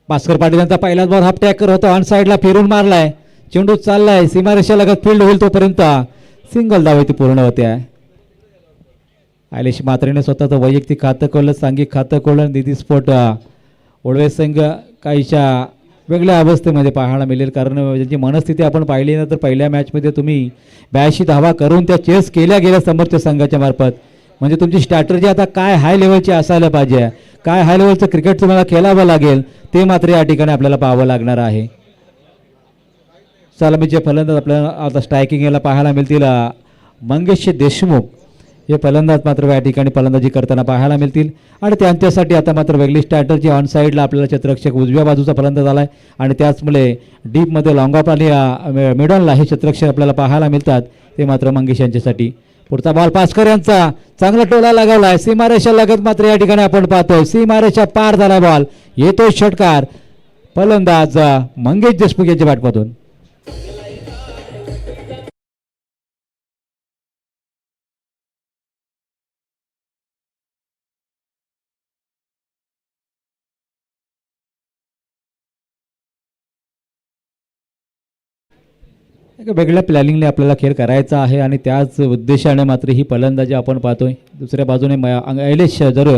भास्कर पाटील यांचा पहिलाच ball half टॅकर होता, ऑन साईडला फिरून मारलाय, चेंडू चाललाय सीमारेषा लगत फील्ड होईल तोपर्यंत सिंगल धाव ती पूर्ण होते आहे. आयलेश मात्रेने स्वतःचं वैयक्तिक खातं खोललं, सांघिक खातं खोललं. निधी स्फोट ओळवे संघ काहीशा वेगळ्या अवस्थेमध्ये पाहायला मिळेल, कारण ज्यांची मनस्थिती आपण पाहिली ना तर पहिल्या मॅचमध्ये तुम्ही 82 धावा करून त्या चेस केल्या गेल्या समोरच्या संघाच्या मार्फत. म्हणजे तुमची स्ट्रॅटर्जी आता काय हाय लेवलची असायला पाहिजे, काय हाय लेवलचं क्रिकेट तुम्हाला खेळावं लागेल ते मात्र या ठिकाणी आपल्याला पाहावं लागणार आहे. सलामीचे फलंदाज आपल्याला आता स्ट्रायकिंग याला पाहायला मिळतील. मंगेश देशमुख हे फलंदाज मात्र या ठिकाणी फलंदाजी करताना पाहायला मिळतील आणि त्यांच्यासाठी आता मात्र वेगळी स्ट्रॅटर्जी. ऑन साईडला आपल्याला क्षेत्ररक्षक उजव्या बाजूचा फलंदाज आलाय आणि त्याचमुळे डीपमध्ये लॉंग ऑफ आणि मिडॉनला हे क्षेत्ररक्षक आपल्याला पाहायला मिळतात, ते मात्र मंगेश यांच्यासाठी. पुढचा बॉल पास्कर यांचा चांगला टोला लगावलाय, सीमारेषा लगत मात्र या ठिकाणी आपण पाहतोय सीमारेषा पार झाला बॉल, येतो षटकार. फलंदाज मंगेश देशमुख यांच्या बॅटमधून. एका वेगळ्या प्लॅनिंगने आपल्याला खेळ करायचा आहे आणि त्याच उद्देशाने मात्र ही फलंदाजी आपण पाहतोय. दुसऱ्या बाजूने ऐलेश जर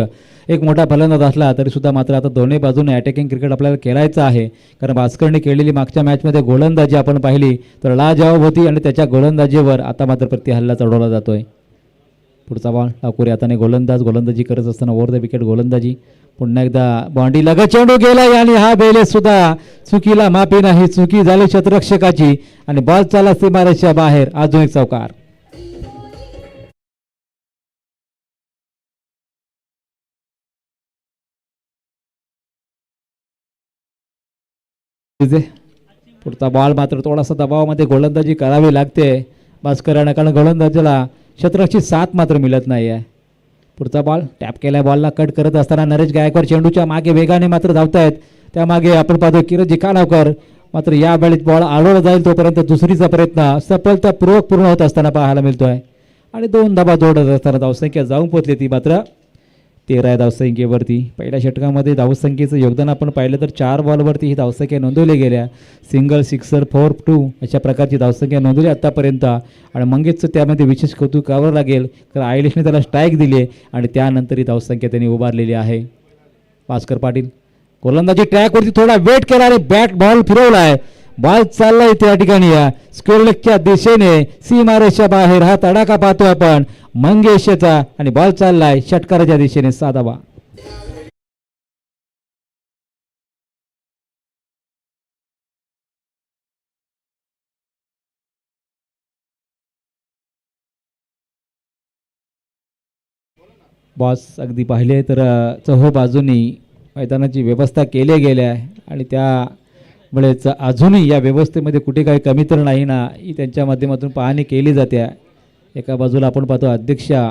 एक मोठा फलंदाज असला तरी सुद्धा मात्र आता दोन्ही बाजूने अटॅकिंग क्रिकेट आपल्याला खेळायचं आहे, कारण भास्करने केलेली मागच्या मॅचमध्ये गोलंदाजी आपण पाहिली तर लाजवाब होती आणि त्याच्या गोलंदाजीवर आता मात्र प्रतिहल्ला चढवला जातोय. पुढचा बॉल टाकुरी हाताने गोलंदाजी करत असताना ओव्हर द विकेट गोलंदाजी. पुन्हा एकदा बॉन्डी लगत चेंडू गेलाय आणि हा बेले सुद्धा चुकीला माफी नाही, चुकी झाली क्षेत्ररक्षकाची आणि बॉल चाला सीमारेषा बाहेर. अजून एक चौकार. पुढचा बॉल मात्र थोडासा दबावामध्ये गोलंदाजी करावी लागते भास्करांना, कारण गोलंदाजीला क्षेत्राची साथ मात्र मिळत नाही आहे. पुढचा बॉल टॅप केलाय, बॉलला कट करत असताना नरेश गायकवाड चेंडूच्या मागे वेगाने मात्र धावतायत. त्यामागे आपण पाहतो किरजी कानावकर, मात्र या वेळेत बॉल आडवला जाईल तोपर्यंत दुसरीचा प्रयत्न सफलतापूर्वक पूर्ण होत असताना पाहायला मिळतोय आणि 2 धाबा जोडत असताना धावसंख्या जाऊन पोहोचली ती मात्र 13 धावसंख्येवरती. पहिल्या षटकामध्ये धावसंख्येचं योगदान आपण पाहिलं तर 4 बॉलवरती ही धावसंख्या नोंदवली गेल्या. सिंगल, सिक्सर, 4, 2 अशा प्रकारची धावसंख्या नोंदवली आतापर्यंत आणि मंगेशचं त्यामध्ये विशेष कौतुक करावं लागेल, कारण आयलेशने त्याला स्ट्राईक दिली आणि त्यानंतर ही धावसंख्या त्यांनी उभारलेली आहे. भास्कर पाटील गोलंदाजी ट्रॅकवरती थोडा वेट केला आणि बॅट बॉल फिरवलाय, बॉल चाललाय त्या ठिकाणी स्क्वेअर लेगच्या दिशेने सीमारेषा बाहेर. हा तडाखा पाहतो आपण मंगेशचा आणि बॉल चाललाय षटकाराच्या दिशेने. साधावा बॉस अगदी पाहिले तर चहू बाजूनी मैदानाची व्यवस्था केल्या गेल्या आहे आणि त्यामुळेच अजूनही या व्यवस्थेमध्ये कुठे काही कमी तर नाही ना, ही त्यांच्या माध्यमातून पाहणी केली जाते. एका बाजूला आपण पाहतो अध्यक्षा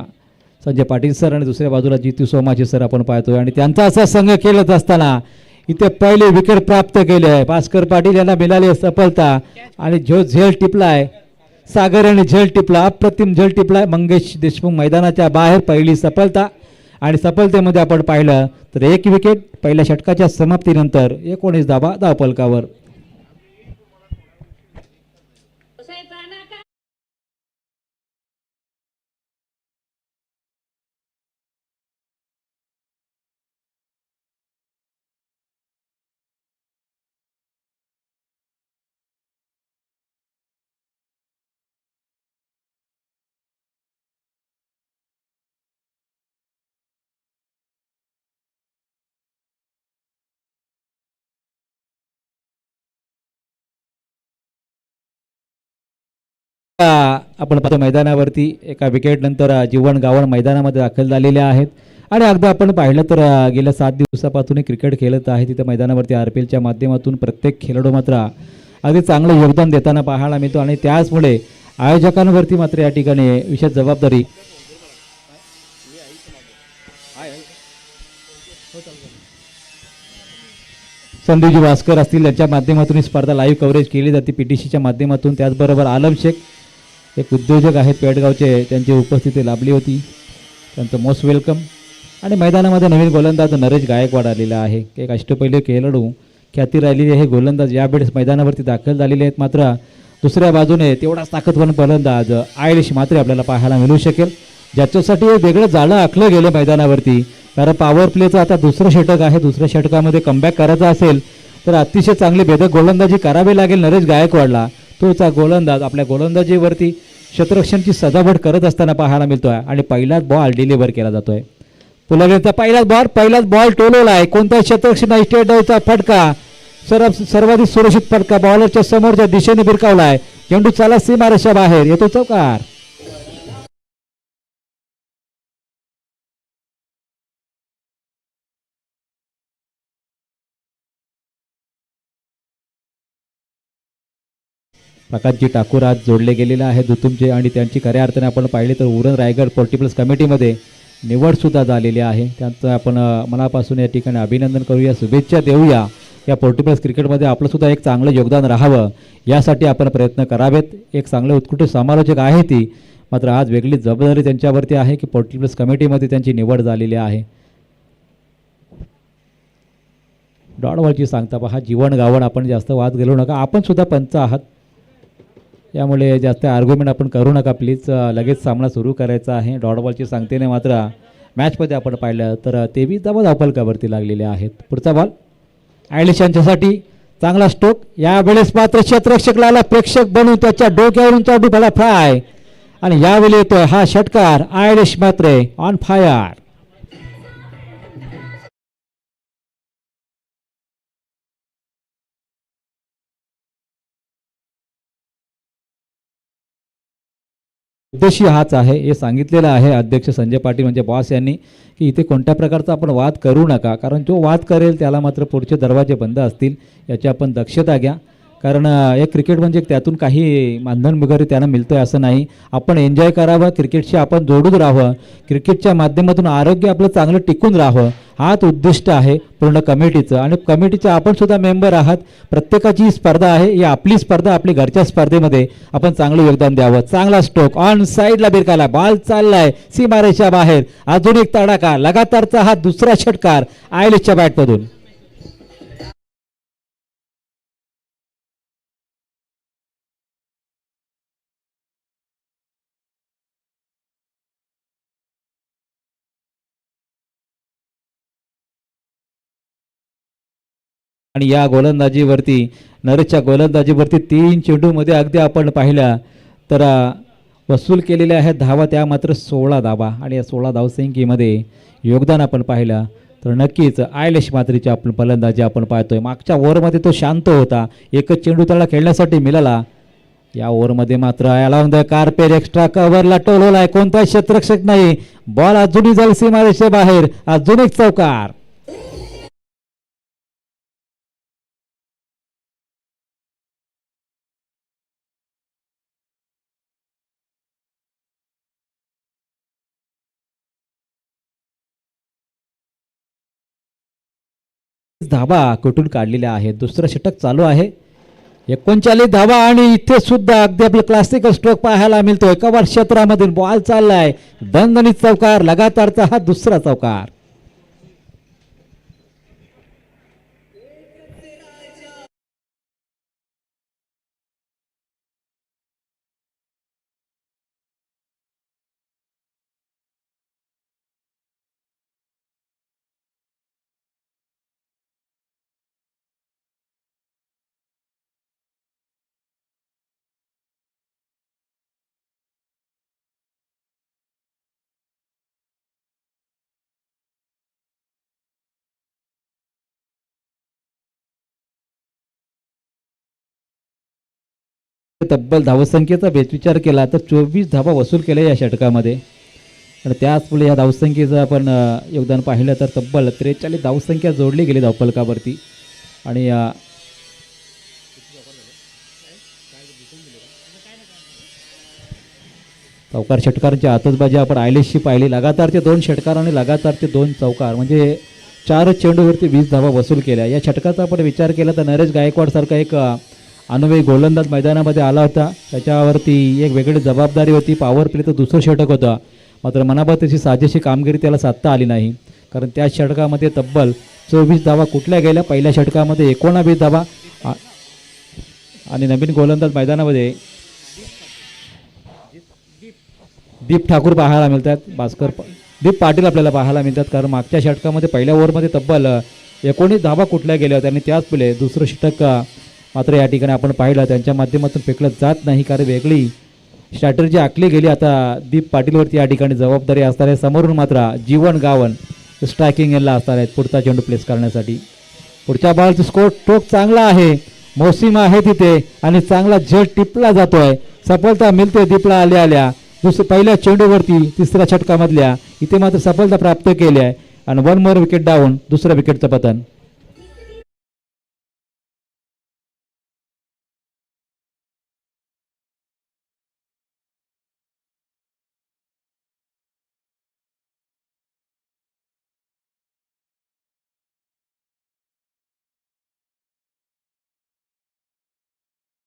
संजय पाटील सर आणि दुसऱ्या बाजूला जितू सोमाजी सर आपण पाहतोय आणि त्यांचा असा संघ खेळत असताना इथे पहिले विकेट प्राप्त केले आहे. भास्कर पाटील यांना मिळाली सफलता आणि जो झेल टिपलाय सागर यांनी झेल टिपला, अप्रतिम झेल टिपलाय. मंगेश देशमुख मैदानाच्या बाहेर पहिली सफलता आणि सफलतेमध्ये आपण पाहिलं तर 1 विकेट पहिल्या षटकाच्या समाप्तीनंतर 19 धावा धावफलकावर. आपण पाहतो मैदानावरती एका विकेट नंतर जीवन गावण मैदानामध्ये दाखल झालेले आहेत आणि अगदी आपण पाहिलं तर गेल्या 7 दिवसापासून क्रिकेट खेळत आहे. तिथे मैदानावरती RPLच्या माध्यमातून प्रत्येक खेळाडू मात्र अगदी चांगलं योगदान देताना पाहायला मिळतो आणि त्याचमुळे आयोजकांवरती मात्र या ठिकाणी विशेष जबाबदारी संदीपजी भास्कर असतील यांच्या माध्यमातून ही स्पर्धा लाईव्ह कव्हरेज केली जाते PTCच्या माध्यमातून. त्याचबरोबर आलम शेख एक उद्योजक आहेत पेडगावचे, त्यांची उपस्थिती लाभली होती, त्यांचं मोस्ट वेलकम. आणि मैदानामध्ये नवीन गोलंदाज नरेश गायकवाड आलेला आहे, एक अष्टपैलू खेळाडू ख्याती राहिलेली हे गोलंदाज यावेळेस मैदानावरती दाखल झालेले आहेत. मात्र दुसऱ्या बाजूने तेवढाच ताकदवान गोलंदाज आयलिश मात्र आपल्याला पाहायला मिळू शकेल, ज्याच्यासाठी वेगळं जाळं आखलं गेलं मैदानावरती. कारण पॉवर प्लेचं आता दुसरं षटक आहे. दुसऱ्या षटकामध्ये कमबॅक करायचं असेल तर अतिशय चांगली भेदक गोलंदाजी करावी लागेल नरेश गायकवाडला. तोचा गोलंदाज आपल्या गोलंदाजीवरती क्षेत्ररक्षणची सजावट करत असताना पाहायला मिळतोय आणि पहिलाच बॉल डिलिव्हर केला जातोय. पुलावेचा पहिलाच बॉल टोलवला आहे. कोणता क्षेत्ररक्षण स्टेट डाऊचा फटका सर्वाधिक सुरक्षित फटका बॉलरच्या समोरच्या दिशेने भिरकावलाय. चेंडू चाला सीमारेषा बाहेर येतो चौकार. प्रकाशजी ठाकूर आज जोडले गेलेले आहे दुतुमचे आणि त्यांची खऱ्या अर्थाने आपण पाहिले तर उरण रायगड पोर्टिबल्स कमिटीमध्ये निवडसुद्धा झालेली आहे. त्यांचं आपण मनापासून या ठिकाणी अभिनंदन करूया, शुभेच्छा देऊया. या पोर्टिबल्स क्रिकेटमध्ये आपलंसुद्धा एक चांगलं योगदान राहावं यासाठी आपण प्रयत्न करावेत. एक चांगले उत्कृष्ट समालोचक आहे ती, मात्र आज वेगळी जबाबदारी त्यांच्यावरती आहे की पोर्टिबल्स कमिटीमध्ये त्यांची निवड झालेली आहे. डॉटबॉलची सांगता पहा, जीवन गावण आपण जास्त वाद गेलो नका, आपण सुद्धा पंच आहात त्यामुळे जास्त आर्ग्युमेंट आपण करू नका प्लीज. लगेच सामना सुरू करायचा आहे. डॉटबॉलची सांगतेने मात्र मॅचमध्ये आपण पाहिलं तर 23 धावा धावफलकावरती लागलेल्या आहेत. पुढचा बॉल आयलिश यांच्यासाठी चांगला स्ट्रोक. यावेळेस मात्र क्षेत्ररक्षकाला प्रेक्षक बनून त्याच्या डोक्यावरून चाडू भला फ्राय आणि यावेळी येतोय हा षटकार. आयलिश मात्र ऑन फायर. उद्देश हाच आहे, हे सांगितलेलं आहे अध्यक्ष संजय पाटील म्हणजे बॉस यांनी की इथे कोणत्या प्रकारचा आपण वाद करू नका, कारण जो वाद करेल त्याला मात्र पुढचे दरवाजे बंद असतील याची आपण दक्षता घ्या. कारण एक क्रिकेट म्हणजे त्यातून काही मानधन वगैरे त्यांना मिळतंय असं नाही. आपण एन्जॉय करावं, क्रिकेटशी आपण जोडून राहावं, क्रिकेटच्या माध्यमातून आरोग्य आपलं चांगलं टिकून राहावं हाच उद्दिष्ट आहे पूर्ण कमिटीचं. आणि कमिटीचं आपण सुद्धा मेंबर आहात. प्रत्येकाची स्पर्धा आहे, ही आपली स्पर्धा, आपली घरच्या स्पर्धेमध्ये आपण चांगलं योगदान द्यावं. चांगला स्ट्रोक ऑन साईडला भिरकाला, बॉल चाललाय सीमारेषा बाहेर. अजून एक तडाखा, लगातारचा हा दुसरा षटकार आयलिशच्या बॅटमधून. आणि या गोलंदाजीवरती नरेशच्या गोलंदाजीवरती 3 चेंडूमध्ये अगदी आपण पाहिल्या तर वसूल केलेल्या आहेत धावा, त्या मात्र 16 धावा. आणि या 16 धावसंख्येमध्ये योगदान आपण पाहिलं तर नक्कीच आयलिश मात्रीची आपण फलंदाजी आपण पाहतोय. मागच्या ओव्हरमध्ये तो शांत होता, एकच चेंडू त्याला खेळण्यासाठी मिळाला. या ओव्हरमध्ये मात्र अलाउंग द कार्पेट एक्स्ट्रा कव्हरला टोलवलाय, कोणताही क्षेत्ररक्षक नाही. बॉल अजूनही जाईल सीमारेषे बाहेर. अजून एक चौकार. धावा कुठून काढलेल्या आहेत. दुसरं षटक चालू आहे. 39 धावा आणि इथे सुद्धा अगदी आपलं क्लासिकल स्ट्रोक पाहायला मिळतोय. कव्हर क्षेत्रामधून बॉल चाललाय, दणदणीत चौकार, लगातारचा हा दुसरा चौकार. तब्बल धावसंख्येचा विचार केला तर 24 धावा वसूल केल्या या षटकामध्ये. आणि त्याचमुळे या धावसंख्येचं आपण योगदान पाहिलं तर तब्बल 43 धावसंख्या जोडली गेली धावफलकावरती. आणि चौकार षटकारांची आतषबाजी आपण आयलिशची पाहिली. लगातारचे 2 षटकार आणि लगातारचे 2 चौकार म्हणजे 4 चेंडूवरती 20 धावा वसूल केल्या. या षटकाचा आपण विचार केला तर नरेश गायकवाड सारखा एक अनुभवी गोलंदाज मैदानामध्ये आला होता, त्याच्यावरती एक वेगळी जबाबदारी होती. पॉवर प्लेचं दुसरं षटक होतं, मात्र मनाबाद त्याची साजेशी कामगिरी त्याला साधता आली नाही. कारण त्या षटकामध्ये तब्बल 24 धावा कुठल्या गेल्या पहिल्या षटकामध्ये 19 धावा आणि नवीन गोलंदाज मैदानामध्ये दीप ठाकूर पाहायला मिळतात. दीप पाटील आपल्याला पाहायला मिळतात, कारण मागच्या षटकामध्ये पहिल्या ओव्हरमध्ये तब्बल 19 धावा कुठल्या गेल्या होत्या आणि त्याच पुढे दुसरं षटक मात्र या ठिकाणी आपण पाहिलं त्यांच्या माध्यमातून फेकलं जात नाही, कारण वेगळी स्ट्रॅटर्जी आखली गेली. आता दीप पाटीलवरती या ठिकाणी जबाबदारी असणार आहे. समोरून मात्र जीवन गावन स्ट्रायकिंग याला असणार आहेत पुढचा चेंडू प्लेस करण्यासाठी. पुढच्या बॉलचा स्ट्रोक चांगला आहे, मोसीम आहे तिथे आणि चांगला झेड टिपला जातोय. सफलता मिळते दीपला आल्या पहिल्या चेंडूवरती तिसऱ्या षटकामधल्या इथे मात्र सफलता प्राप्त केली आहे आणि 1 मोर विकेट डाऊन, दुसऱ्या विकेटचं पतन.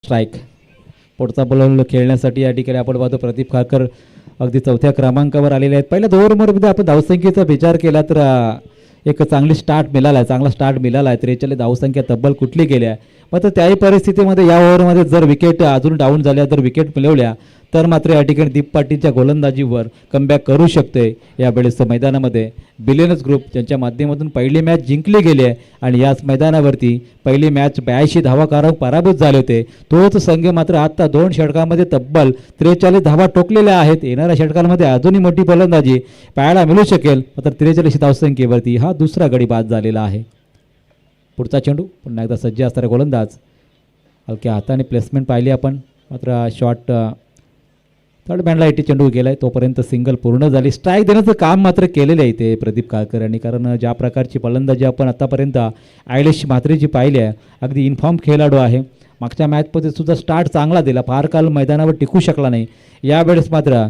स्ट्राईक. पुढचा बॉल खेळण्यासाठी या ठिकाणी आपण पाहतो प्रदीप खारकर अगदी चौथ्या क्रमांकावर आलेले आहेत. पहिल्या 2 ओव्हरमध्ये आपण धावसंख्येचा विचार केला तर एक चांगला स्टार्ट मिळाला आहे. 43 धावसंख्या तब्बल कुठली गेल्या. मात्र त्याही परिस्थितीमध्ये या ओव्हरमध्ये जर विकेट अजून डाऊन झाल्या, जर विकेट मिळवल्या तर मात्र या ठिकाणी दीप पाटीलच्या गोलंदाजीवर कमबॅक करू शकते. यावेळेस मैदानामध्ये बिलियनर्स ग्रुप ज्यांच्या माध्यमातून पहिली मॅच जिंकली गेली आहे आणि याच मैदानावरती पहिली मॅच 82 धावा काढून पराभूत झाले होते. तोच संघ मात्र आता 2 षटकांमध्ये तब्बल 43 धावा टोकलेल्या आहेत. येणाऱ्या षटकांमध्ये अजूनही मोठी फलंदाजी पाहायला मिळू शकेल. मात्र 43 धावसंख्येवरती हा दुसरा गडी बाद झालेला आहे. पुढचा चेंडू पुन्हा एकदा सज्ज असणारे गोलंदाज हलक्या हाताने प्लेसमेंट पाहिली आपण. मात्र शॉट थर्ड बॅनला चेंडू गेलाय, तोपर्यंत सिंगल पूर्ण झाली. स्ट्राईक देण्याचं काम मात्र केलेलं आहे इथे प्रदीप खारकर यांनी, कारण ज्या प्रकारची फलंदाजी आपण आतापर्यंत आयलेश म्हात्रेची पाहिली आहे, अगदी इन्फॉर्म खेळाडू आहे. मागच्या मॅचमध्ये सुद्धा स्टार्ट चांगला दिला, फार काल मैदानावर टिकू शकला नाही. यावेळेस मात्र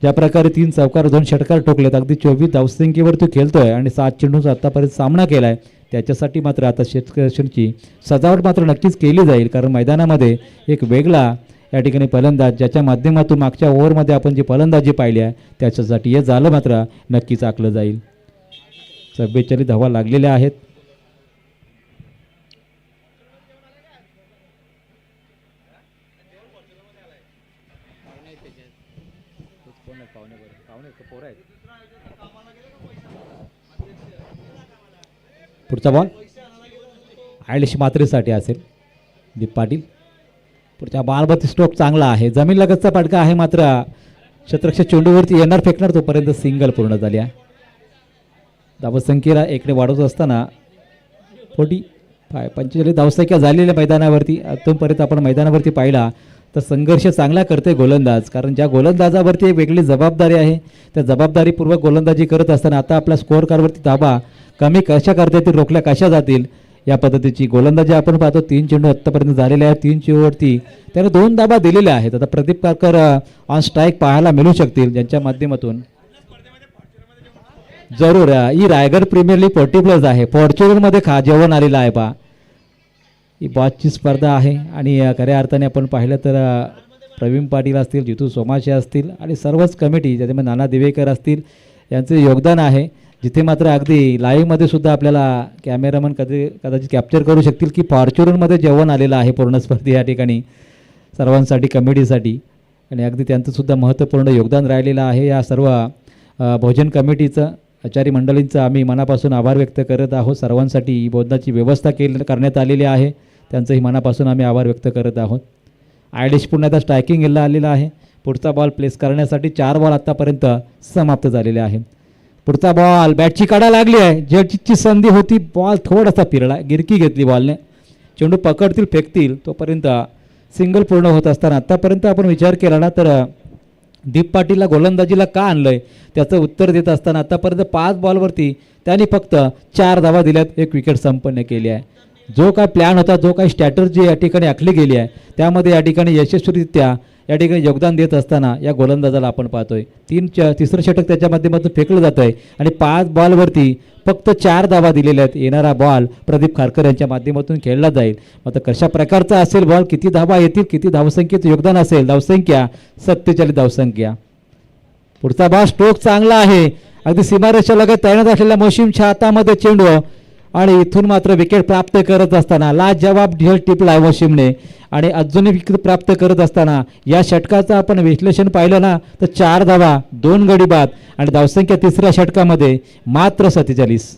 ज्या प्रकारे 3 चौकार 2 षटकार ठोकलेत, अगदी 24 धावसंख्येवर तो खेळतोय आणि 7 चेंडूचा आतापर्यंत सामना केला आहे. त्याच्यासाठी मात्र आता शेतकऱ्यांची सजावट मात्र नक्कीच केली जाईल, कारण मैदानामध्ये एक वेगळा या ठिकाणी फलंदाज ज्याच्या माध्यमातून मागच्या ओव्हरमध्ये आपण जी फलंदाजी पाहिली आहे त्याच्यासाठी हे झालं मात्र नक्कीच आखलं जाईल. 44 धावा लागलेल्या आहेत. पुढचा बॉल आयलिश मात्रेसाठी असेल. दीप पाटील पुढच्या बॉलवरती स्ट्रोक चांगला आहे, जमीन लगतचा फटका आहे. मात्र क्षेत्ररक्षक चेंडूवरती येणार फेकणार, तोपर्यंत सिंगल पूर्ण झाली आहे. धावसंख्येला एकने वाढवत असताना 45 धावसंख्या झालेल्या मैदानावरती. अजूनपर्यंत आपण मैदानावरती पाहिला तर संघर्ष चांगला करते गोलंदाज, कारण ज्या गोलंदाजावरती एक वेगळी जबाबदारी आहे, त्या जबाबदारीपूर्वक गोलंदाजी करत असताना आता आपल्या स्कोअर कार्डवरती धावा कमी कशा करता येतील, रोखल्या कशा जातील या पद्धतीची गोलंदाजी आपण पाहतो. 3 चेंडू आत्तापर्यंत झालेले आहेत. 3 चेंडूवरती त्याने 2 धावा दिलेल्या आहेत. आता प्रदीप खारकर ऑन स्ट्राईक पाहायला मिळू शकतील, ज्यांच्या माध्यमातून जरूर ही रायगड प्रीमियर लीग 40+ आहे. फॉर्च्युनरमध्ये जेवण आलेलं आहे पहा. ही बॉसची स्पर्धा आहे आणि खऱ्या अर्थाने आपण पाहिलं तर प्रवीण पाटील असतील, जितू सोमाशे असतील आणि सर्वच कमिटी ज्याच्यामध्ये नाना दिवेकर असतील यांचे योगदान आहे. जिथे मात्र अगदी लाईव्हमध्ये सुद्धा आपल्याला कॅमेरामन कदाचित कॅप्चर करू शकतील की फॉर्च्युनरमध्ये जेवण आलेलं आहे पूर्ण स्पर्धे या ठिकाणी सर्वांसाठी, कमिटीसाठी. आणि अगदी त्यांचंसुद्धा महत्त्वपूर्ण योगदान राहिलेलं आहे. या सर्व भोजन कमिटीचं, आचारी मंडळींचं आम्ही मनापासून आभार व्यक्त करत आहोत. सर्वांसाठी भोजनाची व्यवस्था करण्यात आलेली आहे, त्यांचंही मनापासून आम्ही आभार व्यक्त करत आहोत. आयलिश पुन्हा आता स्ट्रायकिंग यायला आलेला आहे. पुढचा बॉल प्लेस करण्यासाठी 4 बॉल आत्तापर्यंत समाप्त झालेले आहे. पुढचा बॉल बॅटची काढा लागली आहे, जडची संधी होती, बॉल थोडासा फिरला, गिरकी घेतली बॉलने. चेंडू पकडतील फेकतील तोपर्यंत सिंगल पूर्ण होत असताना आत्तापर्यंत आपण विचार केला ना तर दीप पाटीलला गोलंदाजीला का आणलंय त्याचं उत्तर देत असताना आतापर्यंत 5 बॉलवरती त्यांनी फक्त 4 धावा दिल्यात, 1 विकेट संपन्न केली आहे. जो काय प्लॅन होता, जो काही स्ट्रॅटर्जी या ठिकाणी आखली गेली आहे त्यामध्ये या ठिकाणी यशस्वीरित्या या ठिकाणी योगदान देत असताना या गोलंदाजाला आपण पाहतोय. तिसरं षटक त्याच्या माध्यमातून फेकलं जात आहे आणि 5 बॉलवरती फक्त 4 धावा दिलेल्या आहेत. येणारा बॉल प्रदीप खारकर यांच्या माध्यमातून खेळला जाईल. आता कशा प्रकारचा असेल बॉल, किती धावा येतील, किती धावसंख्येचं योगदान असेल, धावसंख्या 47 धावसंख्या. पुढचा बॉल स्ट्रोक चांगला आहे अगदी सीमारेषा लगत तैनात असलेल्या मोशिमच्या हातामध्ये चेंडू आणि इथून मात्र विकेट प्राप्त करत असताना लाजवाब झेल टिपलाय मोशिमने आणि अजूनही विकेट प्राप्त करत असताना या षटकाचं आपण विश्लेषण पाहिलं ना तर 4 धावा 2 गडी बाद आणि धावसंख्या तिसऱ्या षटकामध्ये मात्र 47.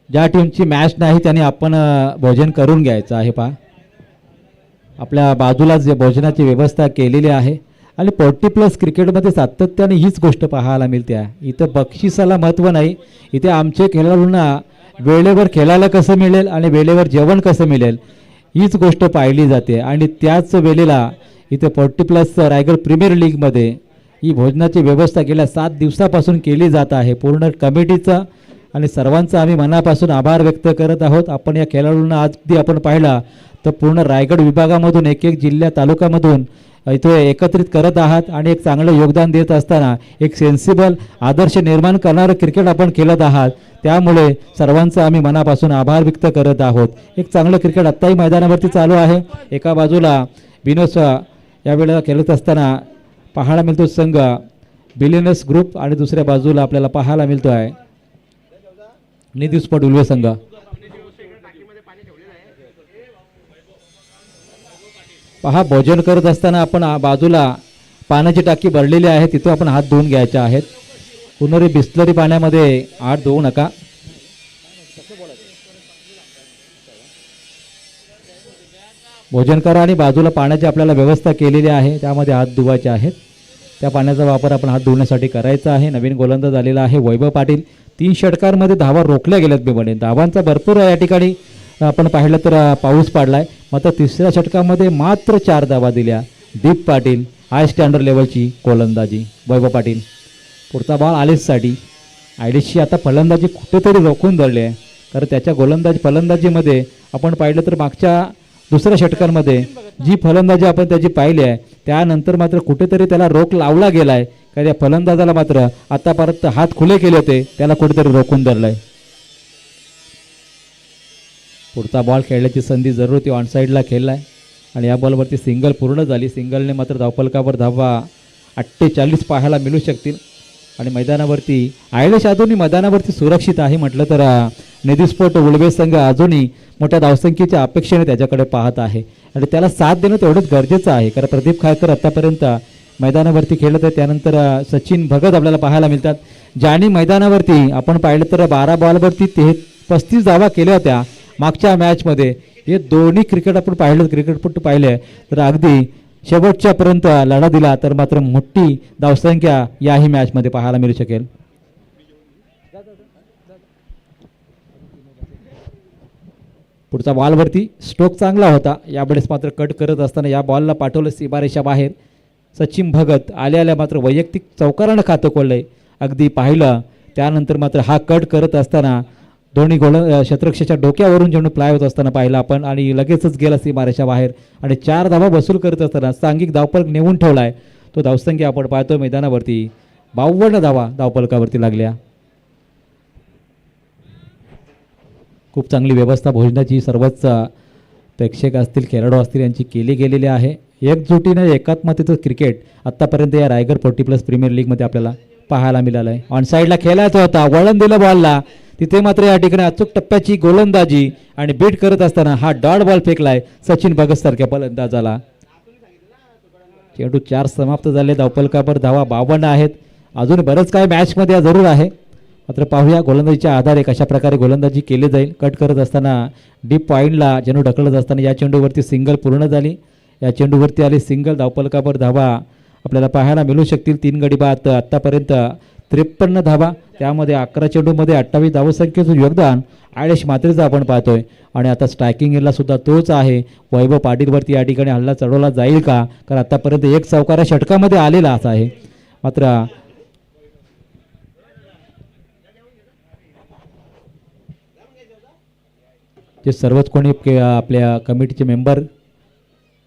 ज्या टीमची मॅच नाही त्याने आपण भोजन करून घ्यायचं आहे. पहा आपल्या बाजूला जे भोजनाची व्यवस्था केलेली आहे आणि 40+ क्रिकेटमध्ये सातत्याने हीच गोष्ट पाहायला मिळते आहे. इथं बक्षिसाला महत्त्व नाही, इथे आमचे खेळाडूंना वेळेवर खेळायला कसं मिळेल आणि वेळेवर जेवण कसं मिळेल हीच गोष्ट पाहिली जाते. आणि त्याच वेळेला इथे 40+ रायगड प्रीमियर लीगमध्ये ही भोजनाची व्यवस्था गेल्या 7 दिवसापासून केली जात आहे. पूर्ण कमिटीचा आणि सर्वांचा आम्ही मनापासून आभार व्यक्त करत आहोत. आपण या खेळाडूंना अगदी आपण पाहिला तर पूर्ण रायगड विभागामधून एक जिल्हा तालुक्यामधून इथे एकत्रित करत आहात आणि एक चांगलं योगदान देत असताना एक सेन्सिबल आदर्श निर्माण करणारं क्रिकेट आपण खेळत आहात. त्यामुळे सर्वांचा आम्ही मनापासून आभार व्यक्त करत आहोत. एक चांगलं क्रिकेट आत्ताही मैदानावरती चालू आहे. एका बाजूला विनोद यावेळेला खेळत असताना पाहायला मिळतो संघ बिलियनर्स ग्रुप आणि दुसऱ्या बाजूला आपल्याला पाहायला मिळतो आहे निधी स्पोर्ट उल्वे संघ. पहा भोजन करत असताना आपण बाजूला पाण्याची टाकी भरलेली आहे तिथं आपण हात धुवून घ्यायचे आहेत. पुनरी बिस्लरी पाण्यामध्ये हात धुवू नका. भोजन करा आणि बाजूला पाण्याची आपल्याला व्यवस्था केलेली आहे त्यामध्ये हात धुवायचे आहेत. त्या पाण्याचा वापर आपण हात धुवण्यासाठी करायचा आहे. नवीन गोलंदाज झालेला आहे वैभव पाटील. 3 षटकांमध्ये धावा रोखल्या गेल्यात बेबने. धावांचा भरपूर या ठिकाणी आपण पाहिलं तर पाऊस पडलाय. मात्र तिसऱ्या षटकामध्ये मात्र 4 धावा दिल्या. दीप पाटील हाय स्टँडर्ड लेवलची गोलंदाजी वैभव पाटील. पुढचा बॉल आलेचसाठी आयडिशची आता फलंदाजी कुठेतरी रोखून धरली आहे. कारण त्याच्या फलंदाजीमध्ये आपण पाहिलं तर मागच्या दुसऱ्या षटकांमध्ये जी फलंदाजी आपण त्याची पाहिली आहे त्यानंतर मात्र कुठेतरी त्याला रोख लावला गेला आहे. कारण या फलंदाजाला मात्र आतापर्यंत हात खुले केले होते त्याला कुठेतरी रोखून धरलं आहे. पुढचा बॉल खेळण्याची संधी जरूर ती ऑनसाईडला खेळला आहे आणि या बॉलवरती सिंगल पूर्ण झाली. सिंगलने मात्र धावफलकावर धावा 48 पाहायला मिळू शकतील. आणि मैदानावरती आयलेश अजूनही मैदानावरती सुरक्षित आहे म्हटलं तर निधी स्पोर्ट उल्वे संघ अजूनही मोठ्या धावसंख्येच्या अपेक्षेने त्याच्याकडे पाहत आहे आणि त्याला साथ देणं तेवढंच गरजेचं आहे. कारण प्रदीप खायकर आतापर्यंत मैदानावरती खेळत आहे. त्यानंतर सचिन भगत आपल्याला पाहायला मिळतात ज्यांनी मैदानावरती आपण पाहिलं तर 12 बॉलवरती 35 धावा केल्या होत्या मागच्या मॅचमध्ये. हे दोन्ही क्रिकेट आपण पाहिलं क्रिकेटपटू पाहिले तर अगदी शेवटच्या पर्यंत लढा दिला तर मात्र मोठी धावसंख्या याही मॅचमध्ये पाहायला मिळू शकेल. पुढचा बॉलवरती स्ट्रोक चांगला होता. यावेळेस मात्र कट करत असताना या बॉलला पाठवलं सीमारेषा बाहेर. सचिन भगत आल्या मात्र वैयक्तिक चौकारानं खातं खोललंय अगदी पाहिलं. त्यानंतर मात्र हा कट करत असताना दोन्ही शतरक्षाच्या डोक्यावरून जेवढं प्लाय होत असताना पाहिलं आपण आणि लगेचच गेला सीमारेषा बाहेर आणि 4 धावा वसूल करत असताना सांघिक धावफलक नेऊन ठेवलाय. तो धावसंख्या आपण पाहतो मैदानावरती 52 धावा धावफलकावरती लागल्या. खूप चांगली व्यवस्था भोजनाची सर्वच प्रेक्षक असतील खेळाडू असतील यांची केली गेलेली आहे. एकजुटीने एकात्मतेचं क्रिकेट आत्तापर्यंत या रायगड 40+ प्रीमियर लीगमध्ये आपल्याला पाहायला मिळालं आहे. ऑन साईडला खेळायचा होता वळण दिलं बॉलला तिथे मात्र या ठिकाणी अचूक टप्प्याची गोलंदाजी आणि बीट करत असताना हा डॉट बॉल फेकलाय सचिन भगत सारख्या फलंदाजाला. चेंडू 4 समाप्त झाले. धावफलकावर धावा 52 आहेत. अजून बरंच काय मॅचमध्ये जरूर आहे मात्र पाहूया गोलंदाजीच्या आधारे कशा प्रकारे गोलंदाजी केली जाईल. कट करत असताना डीप पॉईंटला चेंडू ढकलत असताना या चेंडूवरती सिंगल पूर्ण झाली. या चेंडूवरती आली सिंगल. धावफलकावर धावा आपल्याला पाहायला मिळू शकतील. 3 गडी बाद. आत्तापर्यंत 53 धावा त्यामध्ये 11 चेंडूमध्ये 28 धावसंख्येचं योगदान आयलेश मात्रेचं आपण पाहतोय. आणि आता स्ट्रायकिंगला सुद्धा तोच आहे. वैभव पाटीलवरती या ठिकाणी हल्ला चढवला जाईल का कारण आतापर्यंत 1 चौकारा षटकामध्ये आलेला असा आहे. मात्र जे सर्वच कोणी आपल्या कमिटीचे मेंबर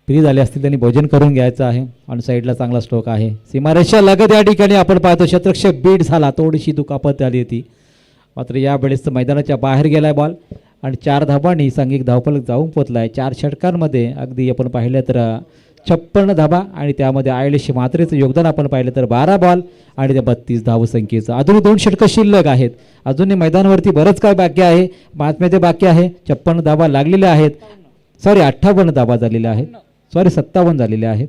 फ्री झाले असतील त्यांनी भोजन करून घ्यायचं आहे. ऑन साईडला चांगला स्ट्रोक आहे. सीमारेषा लगत या ठिकाणी आपण पाहतो क्षेत्ररक्षक बीट झाला, थोडीशी दुखापत आली होती. मात्र यावेळेस मैदानाच्या बाहेर गेलाय बॉल आणि 4 धाबांनी सांघिक धावफलक जाऊन पोचलाय. 4 षटकांमध्ये अगदी आपण पाहिलं तर 56 धाबा आणि त्यामध्ये आयलेश मात्रेचं योगदान आपण पाहिलं तर 12 बॉल आणि त्या 32 धावसंख्येचं. अजूनही 2 षटकं शिल्लक आहेत. अजूनही मैदानावरती बरंच काय बाकी आहे. बातम्या बाकी आहे. 56 धाबा लागलेल्या आहेत. 58 धाबा झालेल्या आहेत. 57 झालेल्या आहेत.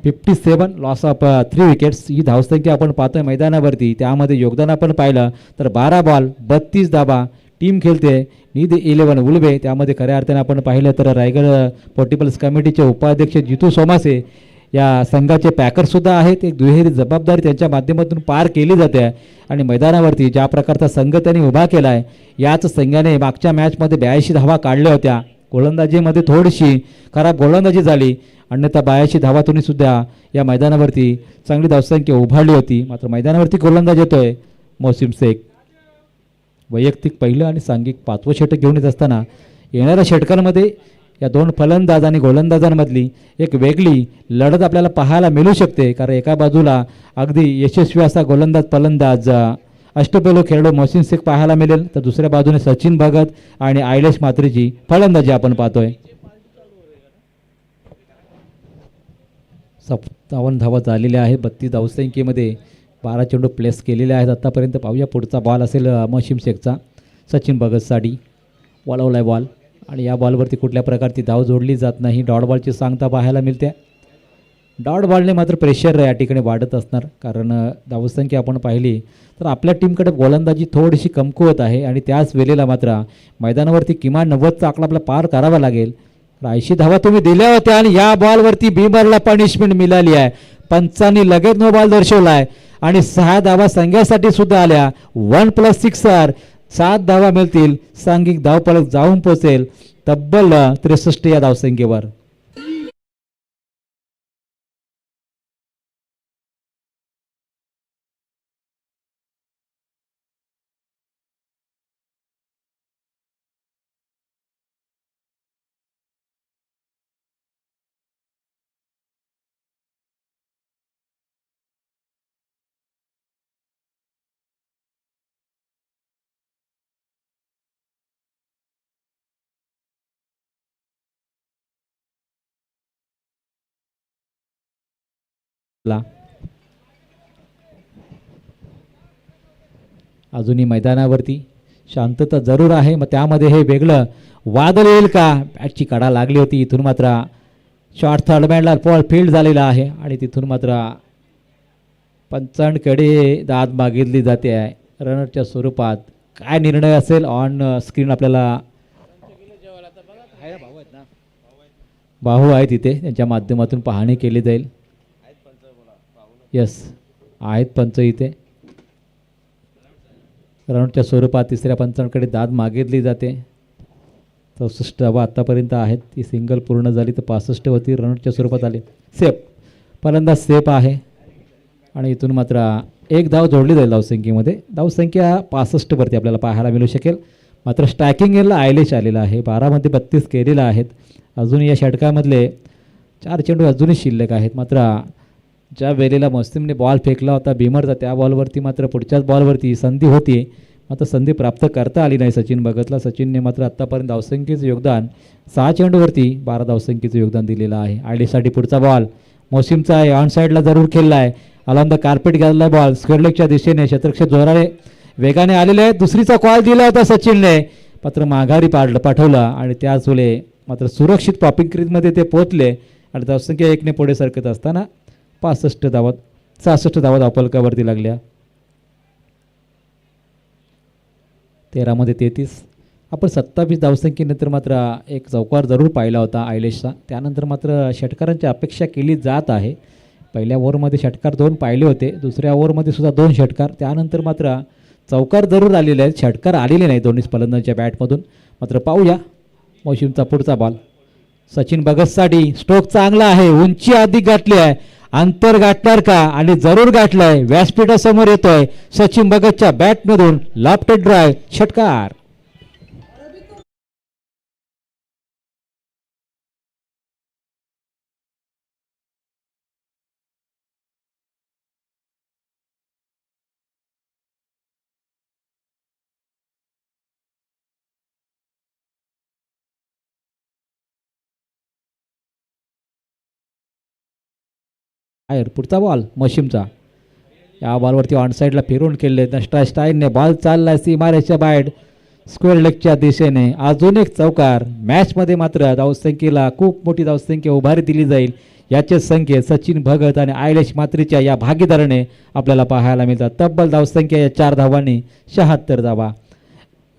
57 लॉस ऑफ 3 विकेट्स ही धावसंख्या आपण पाहतोय मैदानावरती. त्यामध्ये योगदान आपण पाहिलं तर 12 बॉल 32 धाबा. टीम खेळते नीद 11 उलवे. त्यामध्ये खऱ्या अर्थाने आपण पाहिलं तर रायगड पोर्टिबल्स कमिटीचे उपाध्यक्ष जितू सोमासे या संघाचे पॅकरसुद्धा आहेत. एक दुहेरी जबाबदारी त्यांच्या माध्यमातून पार केली जाते आणि मैदानावरती ज्या प्रकारचा संघ त्यांनी उभा केला आहे याच संघाने मागच्या मॅचमध्ये 82 धावा काढल्या होत्या. गोलंदाजीमध्ये थोडीशी खराब गोलंदाजी झाली, अन्यथा 82 धावातून सुद्धा या मैदानावरती चांगली धावसंख्या उभारली होती. मात्र मैदानावरती गोलंदाज येतोय मोहसिन शेख. वैयक्तिक पहिलं आणि सांघिक 5वं षटक घेऊन येत असताना येणाऱ्या षटकांमध्ये या 2 फलंदाज आणि गोलंदाजांमधली एक वेगळी लढत आपल्याला पाहायला मिळू शकते. कारण एका बाजूला अगदी यशस्वी असा गोलंदाज फलंदाज अष्टपैलू खेळाडू मोहसिन शेख पाहायला मिळेल, तर दुसऱ्या बाजूने सचिन भगत आणि आयलेश मात्रेची फलंदाजी आपण पाहतोय. 57 धावा झालेल्या आहेत. 32 धावसंख्येमध्ये 12 चेंडू प्लेस केलेले आहेत आत्तापर्यंत. पाहूया पुढचा बॉल असेल मोहसिन शेखचा. सचिन भगतसाठी वळवलाय बॉल आणि या बॉलवरती कुठल्या प्रकारची धाव जोडली जात नाही. डॉट बॉलची सांगता पाहायला मिळते. डॉट बॉलने मात्र प्रेशर या ठिकाणी वाढत असणार, कारण धावसंख्या आपण पाहिली तर आपल्या टीमकडे गोलंदाजी थोडीशी कमकुवत आहे आणि त्याच वेळेला मात्र मैदानावरती किमान 90चा आकडा आपला पार करावा लागेल. 80 धावा तुम्ही दिल्या होत्या आणि या बॉलवरती बिमरला पनिशमेंट मिळाली आहे. पंचांनी लगेच नो बॉल दर्शवलाय आणि 6 धावा संघासाठी सुद्धा आल्या. 1+6 7 धावा मिळतील. सांघिक धावफलक जाऊन पोहोचेल तब्बल 63 या धावसंख्येवर. अजूनही मैदानावरती शांतता जरूर आहे. मग त्यामध्ये हे वेगळं वादळ येईल का? बॅटची कडा लागली होती. इथून मात्र शॉर्ट थर्ड बँडला बॉल फील्ड झालेला आहे आणि तिथून मात्र पंचांकडे दाद मागितली जाते आहे रनरच्या स्वरूपात. काय निर्णय असेल ऑन स्क्रीन आपल्याला भाऊ आहेत तिथे, त्यांच्या माध्यमातून पाहणी केली जाईल. यस आहेत पंच इथे. रनच्या स्वरूपात तिसऱ्या पंचांकडे दाद मागितली जाते. 64 धावा आत्तापर्यंत आहेत. ती सिंगल पूर्ण झाली तर 65 होती. रनच्या स्वरूपात आले. सेफ फलंदाज सेफ आहे आणि इथून मात्र 1 धाव जोडली जाईल धावसंख्येमध्ये. धावसंख्या 65 वरती आपल्याला पाहायला मिळू शकेल. मात्र स्ट्रायकिंग एलला आयलेश आलेला आहे. 12 मध्ये 32 केलेला आहेत. अजून या षटकामधले 4 चेंडू अजूनही शिल्लक आहेत. मात्र ज्या वेळेला मोहसिनने बॉल फेकला होता बिमरचा त्या बॉलवरती मात्र पुढच्याच बॉलवरती संधी होती, मात्र संधी प्राप्त करता आली नाही सचिन भगतला. सचिनने मात्र आत्तापर्यंत धावसंख्येचं योगदान 6 चेंडूवरती 12 धावसंख्येचं योगदान दिलेलं आहे. आयलेसाठी पुढचा बॉल मोहसिनचा आहे. ऑन साईडला जरूर खेळला आहे. अलॉंग द कार्पेट गेलेला बॉल स्क्वेअरलेगच्या दिशेने क्षेत्ररक्षक जोराने वेगाने आलेले आहेत. दुसरीचा कॉल दिला होता सचिनने, मात्र माघारी पाठवला आणि त्याच वेळे मात्र सुरक्षित पॉपिंग क्रीजमध्ये ते पोहोचले आणि धावसंख्या 1ने पुढे सरकत असताना 65 धावा धावफलकावरती लागल्या. 13 मध्ये 33. आपण 27 धावसंख्येनंतर मात्र एक चौकार जरूर पाहिला होता आयलेशचा. त्यानंतर मात्र षटकारांची अपेक्षा केली जात आहे. पहिल्या ओव्हरमध्ये षटकार 2 पाहिले होते. दुसऱ्या ओव्हरमध्ये सुद्धा 2 षटकार. त्यानंतर मात्र चौकार जरूर आलेले आहेत. षटकार आलेले नाही दोन्ही फलंदाजांच्या बॅटमधून. मात्र पाहूया मोहसिनचा पुढचा बॉल. सचिन भगतसाठी स्ट्रोक चांगला आहे. उंची अधिक गाठली आहे. अंतर गाठणार का? आणि जरूर गाठलंय. व्यासपीठासमोर येतोय सचिन भगतच्या बॅटमधून लॉफ्टेड ड्राइव्ह षटकार. बाहेर पुढचा बॉल मशीमचा. या बॉलवरती ऑन साईडला फिरून केले नष्टा स्टाईलने बॉल चालला सीमारेच्या बाहेर स्क्वेअर लेगच्या दिशेने. अजून एक चौकार. मॅचमध्ये मात्र धावसंख्येला खूप मोठी धावसंख्या उभारी दिली जाईल याचे संकेत सचिन भगत आणि आयलेश मात्रेच्या या भागीदाराने आपल्याला पाहायला मिळतात. तब्बल धावसंख्या या 4 धावांनी 76 धावा.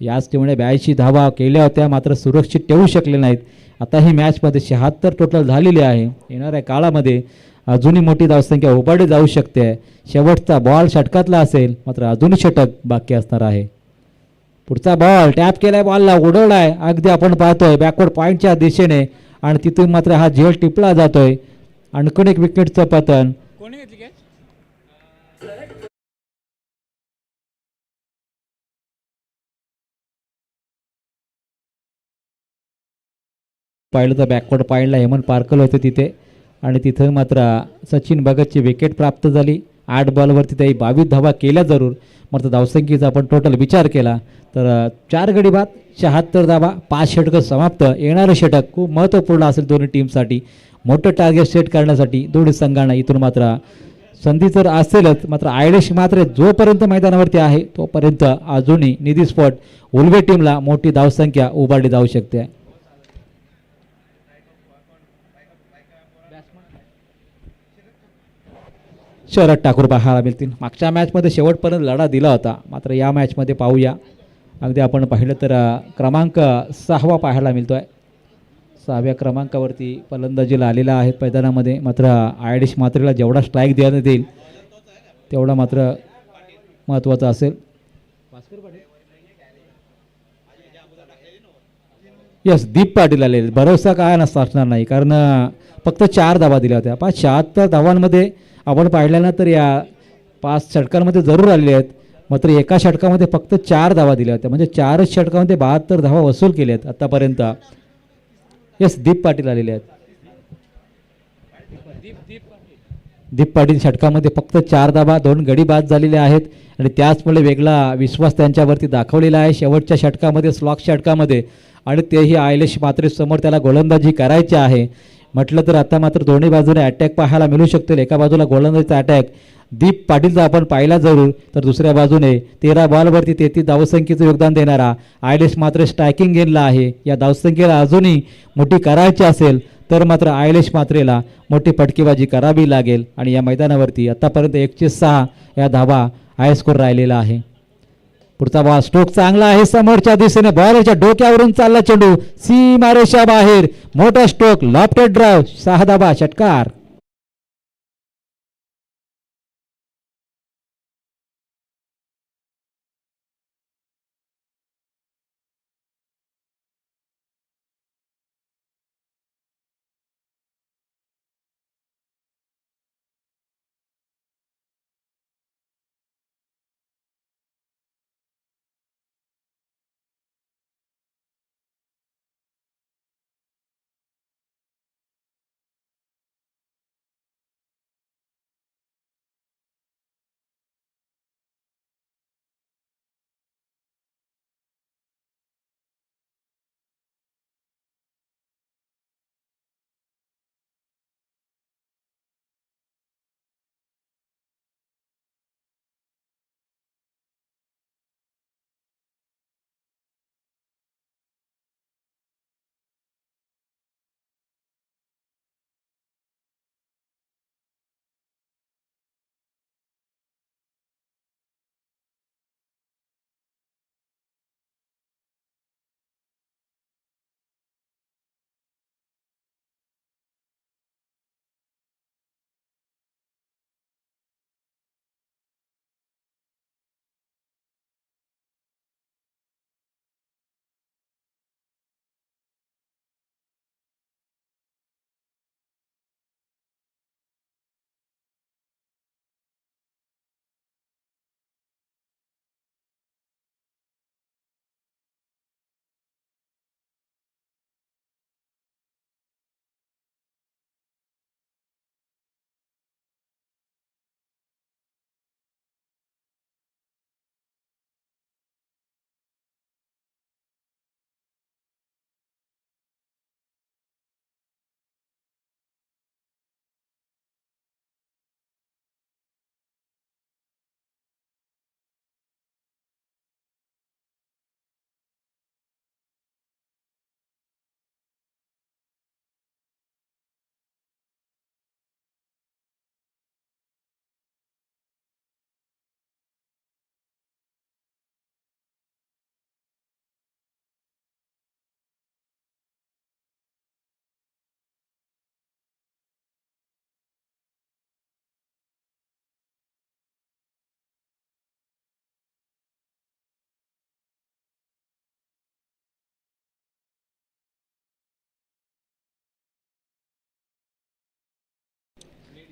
याच टीमने 82 धावा केल्या होत्या मात्र सुरक्षित ठेवू शकले नाहीत. आता ही मॅचमध्ये 76 टोटल झालेली आहे. येणाऱ्या काळामध्ये अजूनही मोठी धावसंख्या उभारली जाऊ शकते. शेवटचा बॉल षटकातला असेल मात्र अजूनही षटक बाकी असणार आहे. पुढचा बॉल टॅप केलाय बॉलला उडवलाय अगदी आपण पाहतोय बॅकवर्ड पॉईंटच्या दिशेने आणि तिथून मात्र हा झेल टिपला जातोय. आणखीन एक विकेटचं पतन. पाहिलं तर बॅकवर्ड पॉईंटला हेमंत पारकल होते तिथे आणि तिथं मात्र सचिन भगतची विकेट प्राप्त झाली. 8 बॉलवरती त्याही 22 धावा केल्या जरूर मात्र धावसंख्येचा आपण टोटल विचार केला तर 4 गडी बाद 76 धावा 5 षटकं समाप्त. येणारं षटक खूप महत्त्वपूर्ण असेल दोन्ही टीमसाठी. मोठं टार्गेट सेट करण्यासाठी दोन्ही संघांना इथून मात्र संधी तर असेलच मात्र आयलेश मात्र जोपर्यंत मैदानावरती आहे तोपर्यंत अजूनही निधी स्पॉट उलवे टीमला मोठी धावसंख्या उभारली जाऊ शकते. शरद ठाकूर पाहायला मिळतील. मागच्या मॅचमध्ये शेवटपर्यंत लढा दिला होता मात्र या मॅचमध्ये पाहूया. अगदी आपण पाहिलं तर क्रमांक 6 पाहायला मिळतोय. 6व्या क्रमांकावरती फलंदाजीला आलेला आहे मैदानामध्ये मात्र आयलेश मात्रेला जेवढा स्ट्राईक देण्यात येईल तेवढा मात्र महत्त्वाचा असेल. यस दीप पाटील आले. भरोसा काय असणार नाही कारण फक्त 4 धावा दिल्या होत्या. 76 धावांमध्ये आपण पाहिल्यानं तर या 5 षटकांमध्ये जरूर आलेले आहेत मात्र एका षटकामध्ये फक्त 4 धावा दिल्या होत्या म्हणजे 4च षटकामध्ये 72 धावा वसूल केल्या आहेत आतापर्यंत. यस दीप पाटील आलेले आहेत. दीप पाटील षटकामध्ये फक्त 4 धावा 2 गडी बाद झालेले आहेत आणि त्याचमुळे वेगळा विश्वास त्यांच्यावरती दाखवलेला आहे शेवटच्या षटकामध्ये स्लॉक षटकामध्ये आणि तेही आयलेश मात्रे समोर त्याला गोलंदाजी करायची आहे म्हटलं तर आता मात्र दोन्ही बाजूने अटॅक पाहायला मिळू शकतील. एका बाजूला गोलंदाजीचा अटॅक दीप पाटीलचा आपण पाहिला जरूर तर दुसऱ्या बाजूने 13 बॉलवरती 33 धावसंख्येचं योगदान देणारा आयलेश मात्र स्ट्रायकिंग गेनला आहे. या धावसंख्येला अजूनही मोठी करायची असेल तर मात्र आयलेश मात्रेला मोठी फटकेबाजी करावी लागेल आणि या मैदानावरती आतापर्यंत 106 या धावा हाय स्कोर राहिलेला आहे. पुढचा बॉल स्ट्रोक चांगला आहे समोरच्या दिशेने बॉलच्या डोक्यावरून चालला चेंडू सीमारेषा बाहेर. मोठा स्ट्रोक लॉफ्टेड ड्राइव्ह 6 धावा षटकार.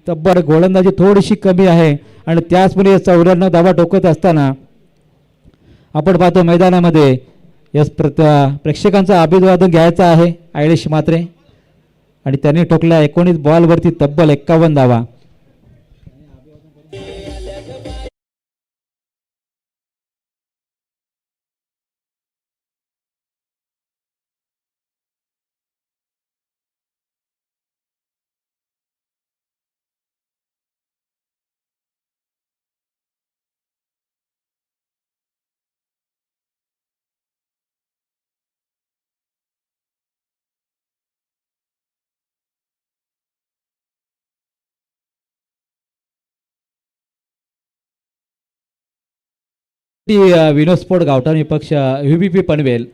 तब्बल गोलंदाजी थोडीशी कमी आहे आणि त्याचमुळे 94 धावा टोकत असताना आपण पाहतो मैदानामध्ये यस प्रेक्षकांचा अभिवादन घ्यायचा आहे आयलेश मात्रे आणि त्यांनी ठोकल्या 19 बॉलवरती तब्बल 51 धावा. विनोद स्पोर्ट गावठाण विपक्ष UBP पनवेल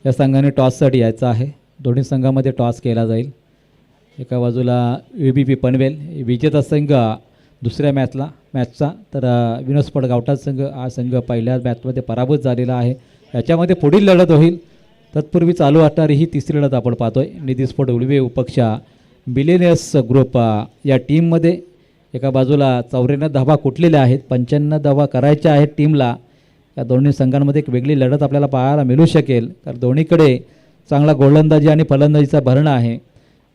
या संघाने टॉससाठी यायचं आहे. दोन्ही संघामध्ये टॉस केला जाईल. एका बाजूला UBP पनवेल विजेता संघ दुसऱ्या मॅचचा तर विनोद स्पोर्ट गावठाण संघ हा संघ पहिल्या मॅचमध्ये पराभूत झालेला आहे. याच्यामध्ये पुढील लढत होईल. तत्पूर्वी चालू असणारी ही तिसरी लढत आपण पाहतोय. निधी स्पोर्ट उलवे विपक्ष बिलियनर्स ग्रुप या टीममध्ये एका बाजूला 94 धावा कुठलेल्या आहेत, 95 धावा करायच्या आहेत टीमला. या दोन्ही संघांमध्ये एक वेगळी लढत आपल्याला पाहायला मिळू शकेल कारण दोन्हीकडे चांगला गोलंदाजी आणि फलंदाजीचा भरणा आहे.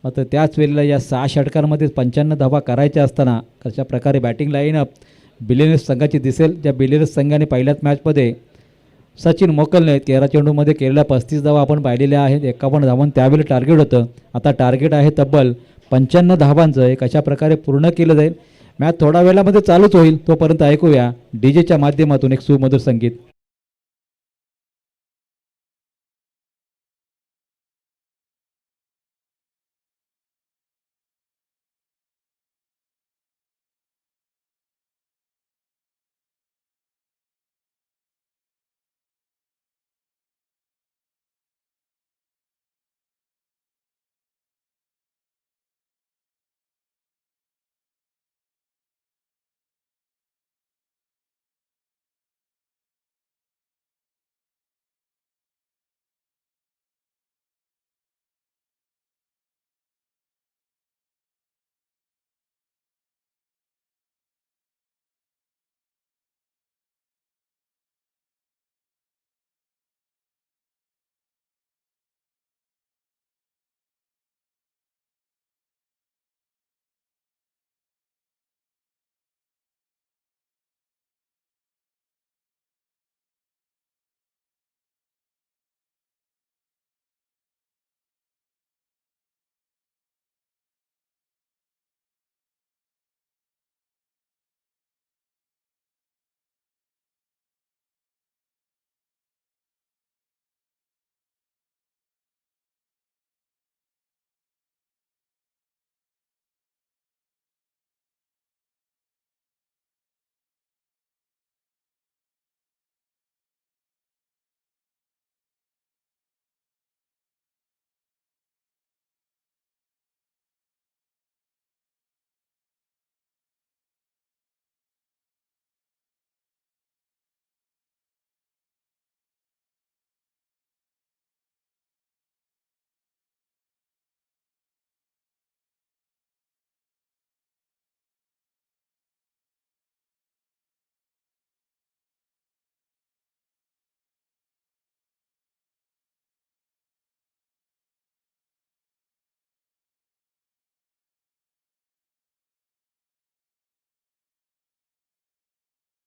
मात्र त्याच वेळेला या 6 षटकांमध्ये 95 धावा करायच्या असताना कशा प्रकारे बॅटिंग लाईनअप बिलियनर्स संघाची दिसेल. ज्या बिलियनर्स संघाने पहिल्याच मॅचमध्ये सचिन मोकलने 13 चेंडूमध्ये केलेल्या 35 धावा आपण पाहिलेल्या आहेत. 51 धावांचं त्यावेळी टार्गेट होतं. आता टार्गेट आहे तब्बल 95 धावांचं. हे कशा प्रकारे पूर्ण केलं जाईल. मॅच थोडा वेळामध्ये चालूच होईल. तोपर्यंत ऐकूया डीजेच्या माध्यमातून एक सुमधुर संगीत.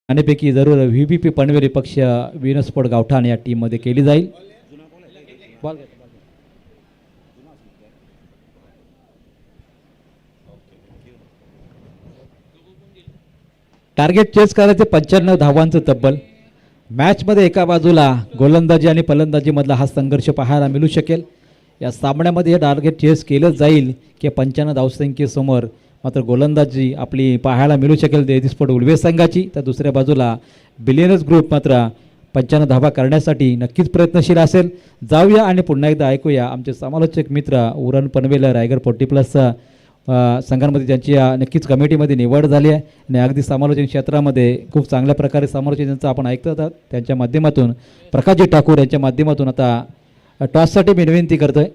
आणेपैकी जरूर UBP पनवेल पक्ष विनोद स्पोर्ट गावठाण या टीममध्ये केली जाईल. टार्गेट चेस करायचे 95 धावांचं तब्बल. मॅचमध्ये एका बाजूला गोलंदाजी आणि फलंदाजीमधला हा संघर्ष पाहायला मिळू शकेल. या सामन्यामध्ये हे टार्गेट चेस केलं जाईल की 95 धावसंख्येसमोर मात्र गोलंदाजी आपली पाहायला मिळू शकेल निधी स्पोर्ट उलवे संघाची. तर दुसऱ्या बाजूला बिलियनर्स ग्रुप मात्र 95 धावा करण्यासाठी नक्कीच प्रयत्नशील असेल. जाऊया आणि पुन्हा एकदा ऐकूया आमचे समालोचक मित्र उरण पनवेल रायगड 40+ संघांमध्ये ज्यांची नक्कीच कमिटीमध्ये निवड झाली आहे आणि अगदी समालोचन क्षेत्रामध्ये खूप चांगल्या प्रकारे समालोचन ज्यांचं आपण ऐकत आहात त्यांच्या माध्यमातून प्रकाशजी ठाकूर यांच्या माध्यमातून आता टॉससाठी मी विनंती करतोय.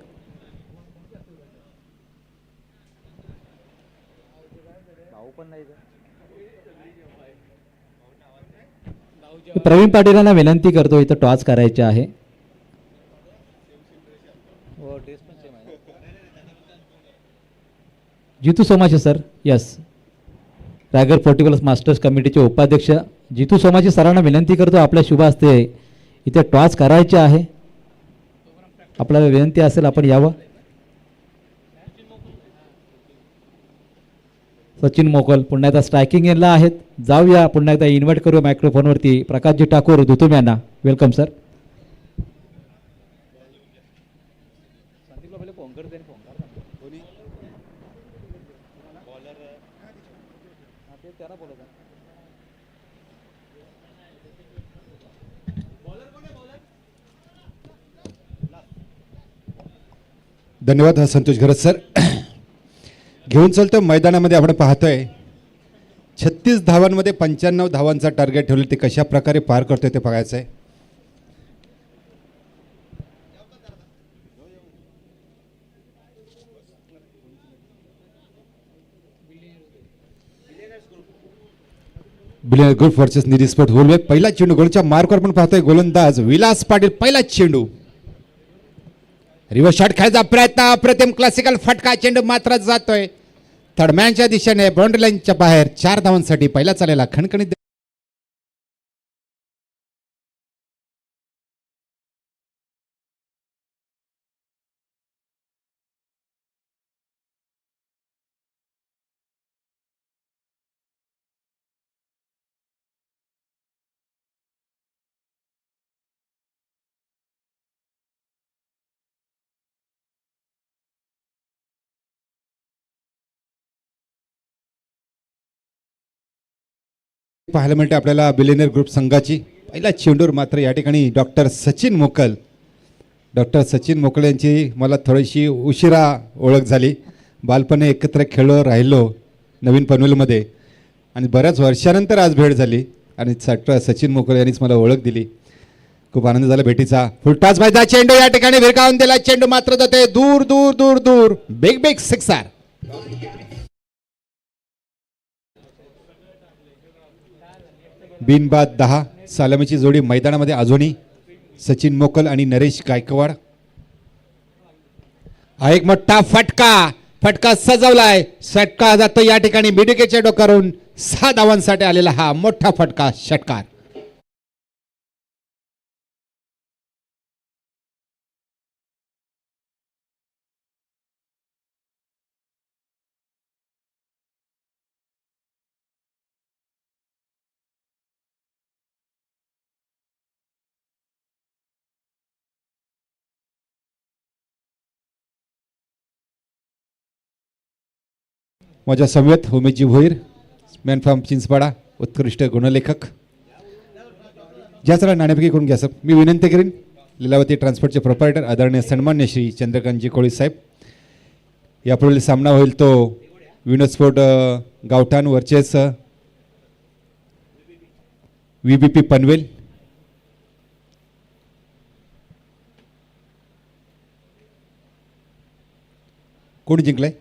प्रवीण पाटीलांना विनंती करतो, इथं टॉस करायचे आहे. जितू सोमाचे सर, यस, रायगड 40+ मास्टर्स कमिटीचे उपाध्यक्ष जितू सोमाचे सरांना विनंती करतो, आपल्या शुभ हस्ते इथे टॉस करायचे आहे. आपल्याला विनंती असेल आपण यावं. सचिन मोकल पुन्हा एकदा स्ट्रायकिंग एनला आहेत. जाऊया पुन्हा एकदा इन्व्हाइट करू मायक्रोफोनवरती प्रकाशजी ठाकूर दुतुम यांना. Welcome sir. धन्यवाद संतोष घरत सर. घेऊन चलतो मैदानामध्ये आपण पाहतोय 36 धावांमध्ये 95 धावांचा टार्गेट ठेवलं, ते कशा प्रकारे पार करतोय ते बघायचं आहे. बिलियनर ग्रुप वर्सेस निधी स्पोर्ट होलवे. पहिला चेंडू गोलच्या मार्कवर पण पाहतोय गोलंदाज विलास पाटील. पहिला चेंडू रिव्हर्स शॉट खेळायचा प्रयत्न, अप्रतिम क्लासिकल फटका. चेंडू मात्र जातोय थर्डमॅनच्या दिशेने बाउंड्री लाईनच्या बाहेर. 4 धावांसाठी पहिला चालेला खणखणीत. पाहायला मिळते आपल्याला बिलियनर ग्रुप संघाची. पहिला चेंडूर मात्र या ठिकाणी डॉक्टर सचिन मोकल यांची मला थोडीशी उशिरा ओळख झाली. बालपणे एकत्र खेळलो राहिलो नवीन पनवेलमध्ये आणि बऱ्याच वर्षानंतर आज भेट झाली आणि डॉक्टर सचिन मोकल यांनीच मला ओळख दिली. खूप आनंद झाला भेटीचा. फुलटाच पाहिजे चेंडू या ठिकाणी भिरकावून दिला. चेंडू मात्र जाते दूर दूर दूर दूर. Big sixer. बिनबाद 10. सालामीची जोडी मैदानामध्ये अजूनही सचिन मोकल आणि नरेश गायकवाड. हा एक मोठा फटका सजवलाय. फटका जातो या ठिकाणी बिडकेच्या डोक्यावरून. 6 धावांसाठी आलेला हा मोठा फटका षटकार. माझ्या समवेत उमेशजी भोईर, मॅन फ्रॉम चिंचपाडा, उत्कृष्ट गुणलेखक. ज्याचा नाणेफेकी करून घ्या सर. मी विनंती करीन लीलावती ट्रान्सपोर्टचे प्रोप्रायटर आदरणीय सन्मान्य श्री चंद्रकांतजी कोळी साहेब. यापुढील सामना होईल तो विनोद स्पोर्ट गावठाण वर्सेस VBP पनवेल. कोण जिंकलाय?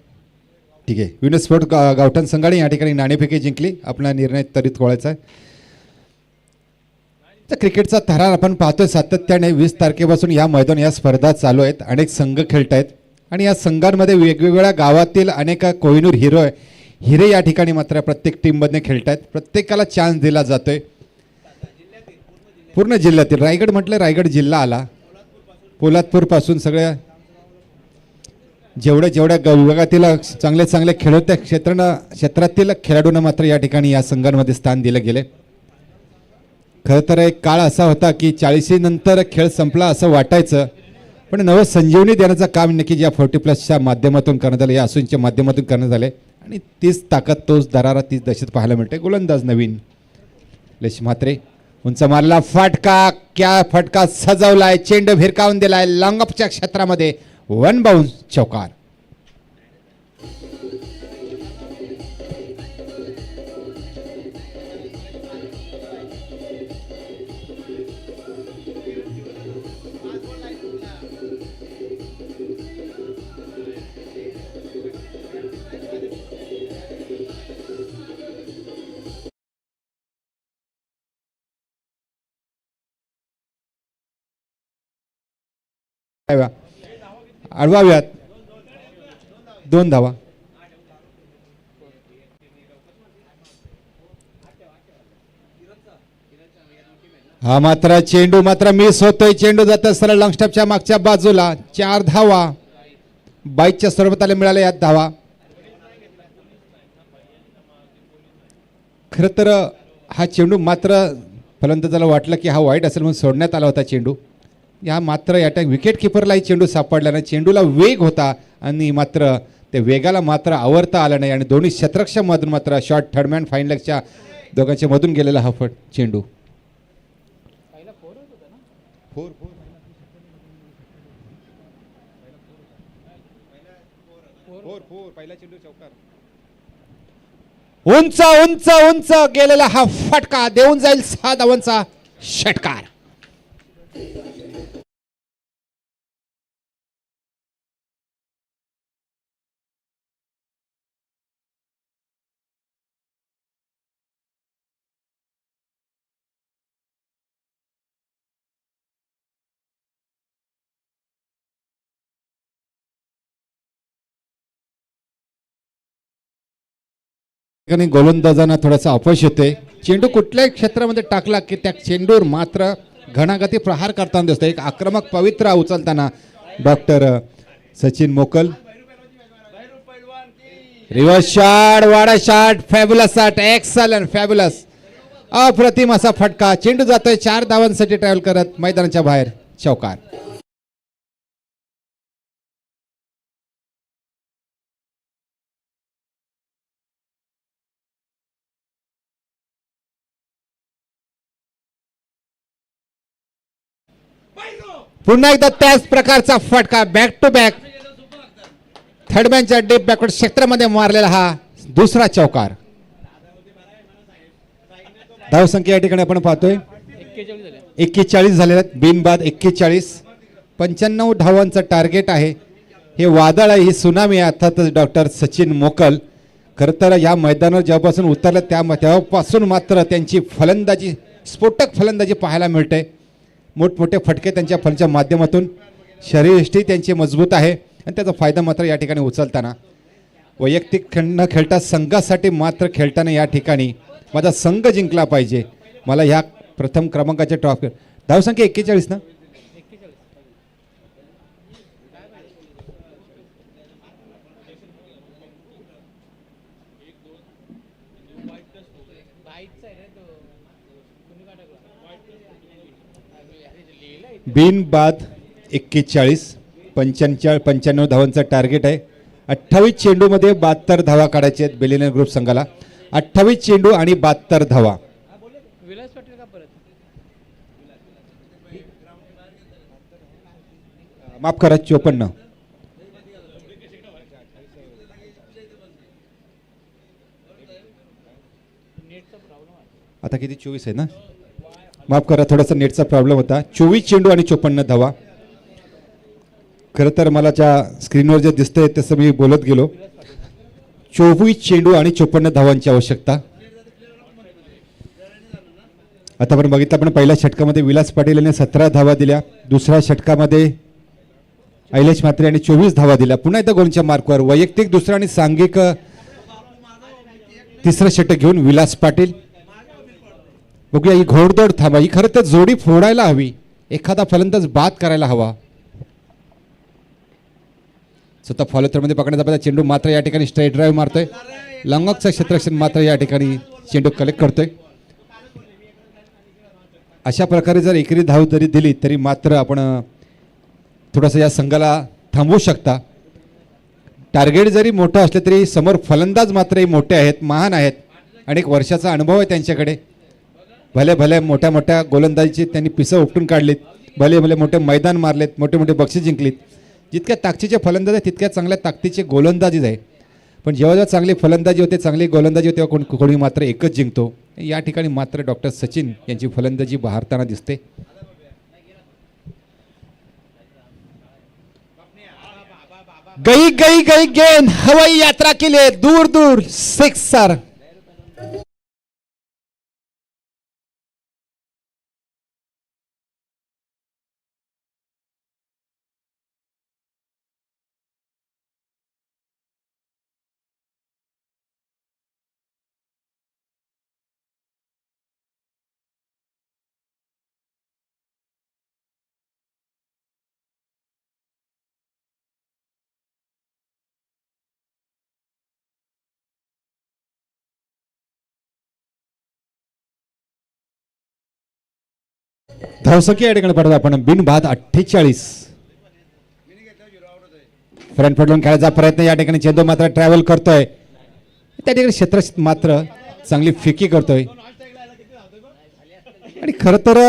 ठीक आहे, विनोद स्पोर्ट गावठाण संघाने या ठिकाणी नाणेफेकी जिंकली. आपला निर्णय त्वरित कळवायचा आहे. तर क्रिकेटचा थरार आपण पाहतोय सातत्याने. 20 तारखेपासून या मैदान या स्पर्धा चालू आहेत. अनेक संघ खेळत आहेत आणि या संघांमध्ये वेगवेगळ्या गावातील अनेक कोहिनूर हिरे या ठिकाणी मात्र प्रत्येक टीममधने खेळत आहेत. प्रत्येकाला चान्स दिला जातोय. पूर्ण जिल्ह्यातील रायगड म्हटलं रायगड जिल्हा आला. पोलादपूर पासून सगळ्या जेवढ्या विभागातील चांगले खेळत्या क्षेत्रातील खेळाडूंना मात्र या ठिकाणी या संघांमध्ये स्थान दिलं गेले. खरं तर एक काळ असा होता की 40 नंतर खेळ संपला असं वाटायचं, पण नवं संजीवनी देण्याचं काम नक्की या 40+च्या माध्यमातून करण्यात आलं, या असूनच्या माध्यमातून करण्यात आले. आणि तीच ताकद, तोच दरारा, तीच दहशत पाहायला मिळते. गोलंदाज नवीन लेश म्हात्रे. उंच मारला फटका. क्या फटका सजवलाय. चेंडू भिरकावून दिलाय लॉंग ऑफच्या क्षेत्रामध्ये. 1 बाउन्स चौकार. अडवाव्यात 2 धावा. हा मात्र चेंडू मात्र मिस होतोय. चेंडू जात सरळ लॉंग स्टॅपच्या मागच्या बाजूला. 4 धावा बाईकच्या स्वरूपात मिळाल्या यात धावा. खरं तर हा चेंडू मात्र फलंदाजाला वाटलं की हा वाईट असेल म्हणून सोडण्यात आला होता चेंडू. या मात्र या विकेट किपरलाही चेंडू सापडला नाही. चेंडूला वेग होता आणि मात्र ते वेगाला मात्र आवरता आलं नाही आणि दोन्ही शतरक्षमधून मात्र शॉर्ट थर्डमॅन फाईन लेगच्या दोघांच्या मधून गेलेला हा चेंडू. उंच उंच उंच गेलेला हा फटका देऊन जाईल 6 धावांचा षटकार. गोलंदाजांना थोडासा अपयश येते. चेंडू कुठल्याही क्षेत्रामध्ये टाकला की त्या चेंडूवर मात्र घणागती प्रहार करताना दिसतो. एक आक्रमक पवित्रा उचलताना doctor Sachin Mokal. Reverse shot, वाडा shot, fabulous shot, excellent, fabulous, अप्रतिम असा फटका. चेंडू जातोय 4 धावांसाठी ट्रॅव्हल करत मैदानाच्या बाहेर. चौकार. पुन्हा एकदा त्याच प्रकारचा फटका बॅक टू बॅक थर्डमॅनच्या डीप बॅकवर्ड क्षेत्रामध्ये मारलेला हा दुसरा चौकार. धावसंख्या या ठिकाणी आपण पाहतोय 41 झालेल्या आहेत. बिनबाद 41. 95 धावांचं टार्गेट आहे. हे वादळ आहे, ही सुनामी आहे. अर्थातच डॉक्टर सचिन मोकल खरं तर या मैदानावर जेव्हापासून उतरलं तेव्हापासून मात्र त्यांची फलंदाजी, स्फोटक फलंदाजी पाहायला मिळते. मोठमोठे फटके त्यांच्या फलच्या माध्यमातून. शरीरयष्टी त्यांची मजबूत आहे आणि त्याचा फायदा मात्र या ठिकाणी उचलताना. वैयक्तिक न खेळता संघासाठी मात्र खेळताना या ठिकाणी माझा संघ जिंकला पाहिजे. मला ह्या प्रथम क्रमांकाच्या ट्रॉफी. धावसंख्या 41 ना. बिनबाद 41. 95 धावांचं टार्गेट आहे. 28 चेंडूमध्ये 72 धावा काढायचे आहेत बेलियन ग्रुप संघाला. 28 चेंडू आणि 72 धावा. माफ करा 54. आता किती 24 आहे ना. माफ करा थोडासा नेटचा प्रॉब्लेम होता. 24 चेंडू आणि 54 धावा. खरं तर मला ज्या स्क्रीनवर जे दिसतंय तसं मी बोलत गेलो. 24 चेंडू आणि 54 धावांची आवश्यकता. आता आपण बघितलं, आपण पहिल्या षटकामध्ये विलास पाटील यांनी 17 धावा दिल्या. दुसऱ्या षटकामध्ये ऐलेश म्हात्रे यांनी 24 धावा दिल्या. पुन्हा एकदा गोलच्या मार्कवर वैयक्तिक दुसरा आणि सांघिक तिसरं षटक घेऊन विलास पाटील. बघूया ही घोडदौड थांबा. ही खरं तर जोडी फोडायला हवी. एखादा फलंदाज बाद करायला हवा. स्वतः फॉलो थ्रोमध्ये पकडण्याचा प्रयत्न. चेंडू मात्र या ठिकाणी स्ट्रेट ड्राईव्ह मारतोय. लॉंगऑफचं क्षेत्ररक्षण मात्र या ठिकाणी चेंडू कलेक्ट करतोय. अशा प्रकारे जर एकरी धाव जरी दिली तरी मात्र आपण थोडंसं या संघाला थांबवू शकता. टार्गेट जरी मोठं असलं तरी समोर फलंदाज मात्रही मोठे आहेत, महान आहेत. अनेक वर्षाचा अनुभव आहे त्यांच्याकडे. भले भले मोठ्या मोठ्या गोलंदाजीची त्यांनी पिसं उपटून काढलीत. भले भले मोठे मैदान मारलेत, मोठे मोठे बक्षीस जिंकलीत. जितक्या ताकदीचे फलंदाज आहेत तितक्या चांगल्या ताकदीचे गोलंदाजीच आहे. पण जेव्हा जेव्हा चांगली फलंदाजी होते, चांगली गोलंदाजी होते तेव्हा कोणी मात्र एकच जिंकतो. या ठिकाणी मात्र डॉक्टर सचिन यांची फलंदाजी बहरताना दिसते. गई गई गई गेंद हवाई यात्रा केली दूर दूर. सिक्सर. धावसंख्या या ठिकाणी पडतो आपण बिनबाद 48. फ्रंट फुटून खेळायचा प्रयत्न या ठिकाणी चेंडू मात्र ट्रॅव्हल करतोय त्या ठिकाणी क्षेत्र मात्र चांगली फिकी करतोय आणि खरं तर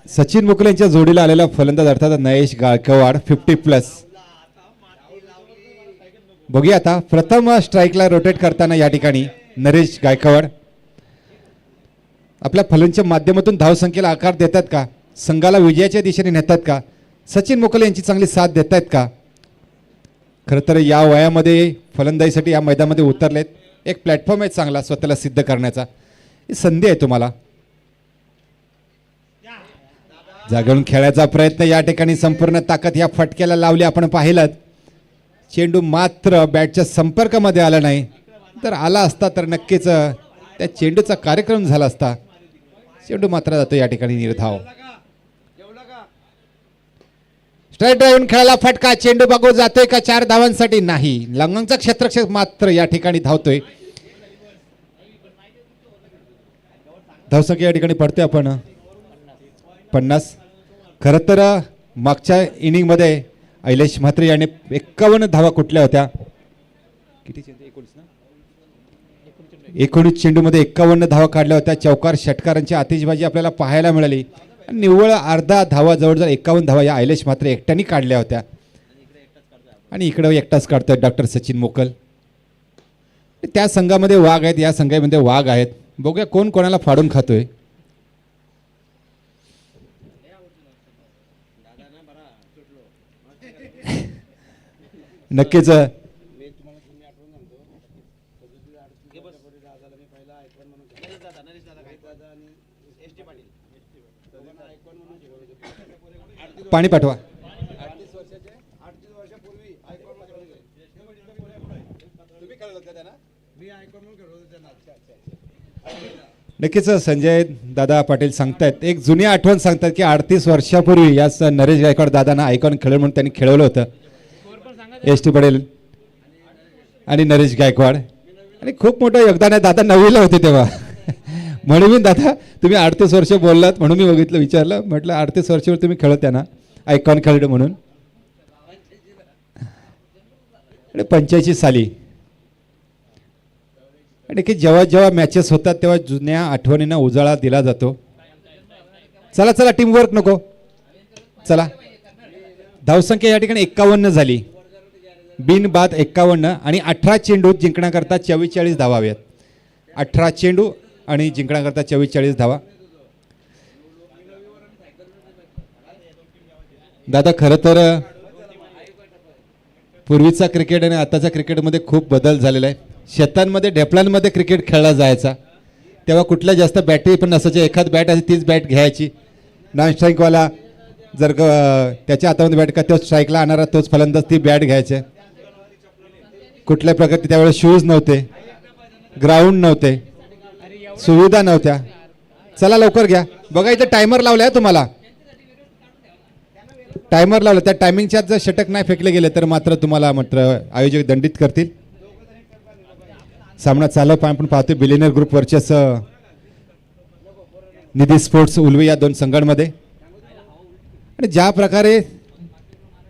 सचिन मुकुल यांच्या जोडीला आलेला फलंदाज अर्थात नयेश गायकवाड 50+. बघूया आता प्रथम स्ट्राईकला रोटेट करताना या ठिकाणी नरेश गायकवाड आपल्या फलंदाच्या माध्यमातून धावसंख्येला आकार देतात का, संघाला विजयाच्या दिशेने नेतात का, सचिन मुकुल यांची चांगली साथ देत आहेत का. खरं तर या वयामध्ये फलंदाजीसाठी या मैदानामध्ये उतरलेत. एक प्लॅटफॉर्म आहे चांगला स्वतःला सिद्ध करण्याचा. ही संधी आहे तुम्हाला. जागेवरून खेळायचा प्रयत्न या ठिकाणी संपूर्ण ताकद या फटक्याला लावली आपण पाहिलं. चेंडू मात्र बॅटच्या संपर्कामध्ये आला नाही, तर आला असता तर नक्कीच त्या चेंडूचा कार्यक्रम झाला असता. चेंडू मात्र जातो या ठिकाणी निर्धाव. स्ट्राईक ड्राईव्ह खेळायला फटका, चेंडू बघू जातोय का 4 धावांसाठी, नाही. लंगंगचा क्षेत्ररक्षक मात्र या ठिकाणी धावतोय. धावसंख्या या ठिकाणी पडते आपण 50. खरं तर मागच्या इनिंगमध्ये ऐलेश म्हात्रे याने 51 धावा कुठल्या होत्या. किती चेंडू 19 चेंडूमध्ये 51 धावा काढल्या होत्या. चौकार षटकारांची आतिषबाजी आपल्याला पाहायला मिळाली. निव्वळ अर्धा धावा जवळजवळ 51 धावा या ऐलेश म्हात्रे एकट्याने काढल्या होत्या आणि इकडे एकटाच काढतोय डॉक्टर सचिन मुकल. त्या संघामध्ये वाघ आहेत, या संघामध्ये वाघ आहेत. बघूया कोण कोणाला फाडून खातोय. नक्कीच पाणी पाठवा. नक्कीच संजय दादा पाटील सांगतायत एक जुनी आठवण सांगतात की 38 वर्षापूर्वी याच नरेश गायकवाड दादांना आयकॉन खेळ म्हणून त्यांनी खेळवलं होतं. एस.टी. पटेल आणि नरेश गायकवाड आणि खूप मोठं योगदान आहे. दादा 9वीला होते तेव्हा. म्हणून दादा तुम्ही 38 वर्ष बोललात म्हणून मी बघितलं, विचारलं, म्हटलं 38 वर्षावर तुम्ही खेळत त्यांना आयकॉन खेळलं म्हणून. 85 साली आणि की जेव्हा जेव्हा मॅचेस होतात तेव्हा जुन्या आठवणींना उजाळा दिला जातो. चला चला टीमवर्क नको. चला धावसंख्या या ठिकाणी 51 झाली. बिनबाद 51 आणि 18 चेंडू जिंकण्याकरता 44 धावा हव्यात. 18 चेंडू आणि जिंकण्याकरता 44 धावा. दादा खरं तर पूर्वीचा क्रिकेट आणि आताच्या क्रिकेटमध्ये खूप बदल झालेला आहे. शेतांमध्ये ढेपलांमध्ये क्रिकेट खेळला जायचा तेव्हा कुठल्या जास्त बॅटरी पण नसायच्या. एखाद बॅट असे तीच बॅट घ्यायची. नॉन स्ट्राईकवाला जर त्याच्या हातामध्ये बॅट का तोच स्ट्राईकला आणणारा तोच फलंदाज ती बॅट घ्यायचे. कुठल्या प्रकारचे त्यावेळेस शूज नव्हते, ग्राउंड नव्हते, सुविधा नव्हत्या. चला लवकर घ्या. बघा इथं टायमर लावलाय तुम्हाला. टायमर लावला त्या टायमिंगच्यात जर षटक नाही फेकले गेले तर मात्र तुम्हाला मात्र आयोजक दंडित करतील. सामना चालू आपण पाहतोय बिलियनर ग्रुप वर्चेस निधी स्पोर्ट्स उलवे या दोन संघांमध्ये. आणि ज्या प्रकारे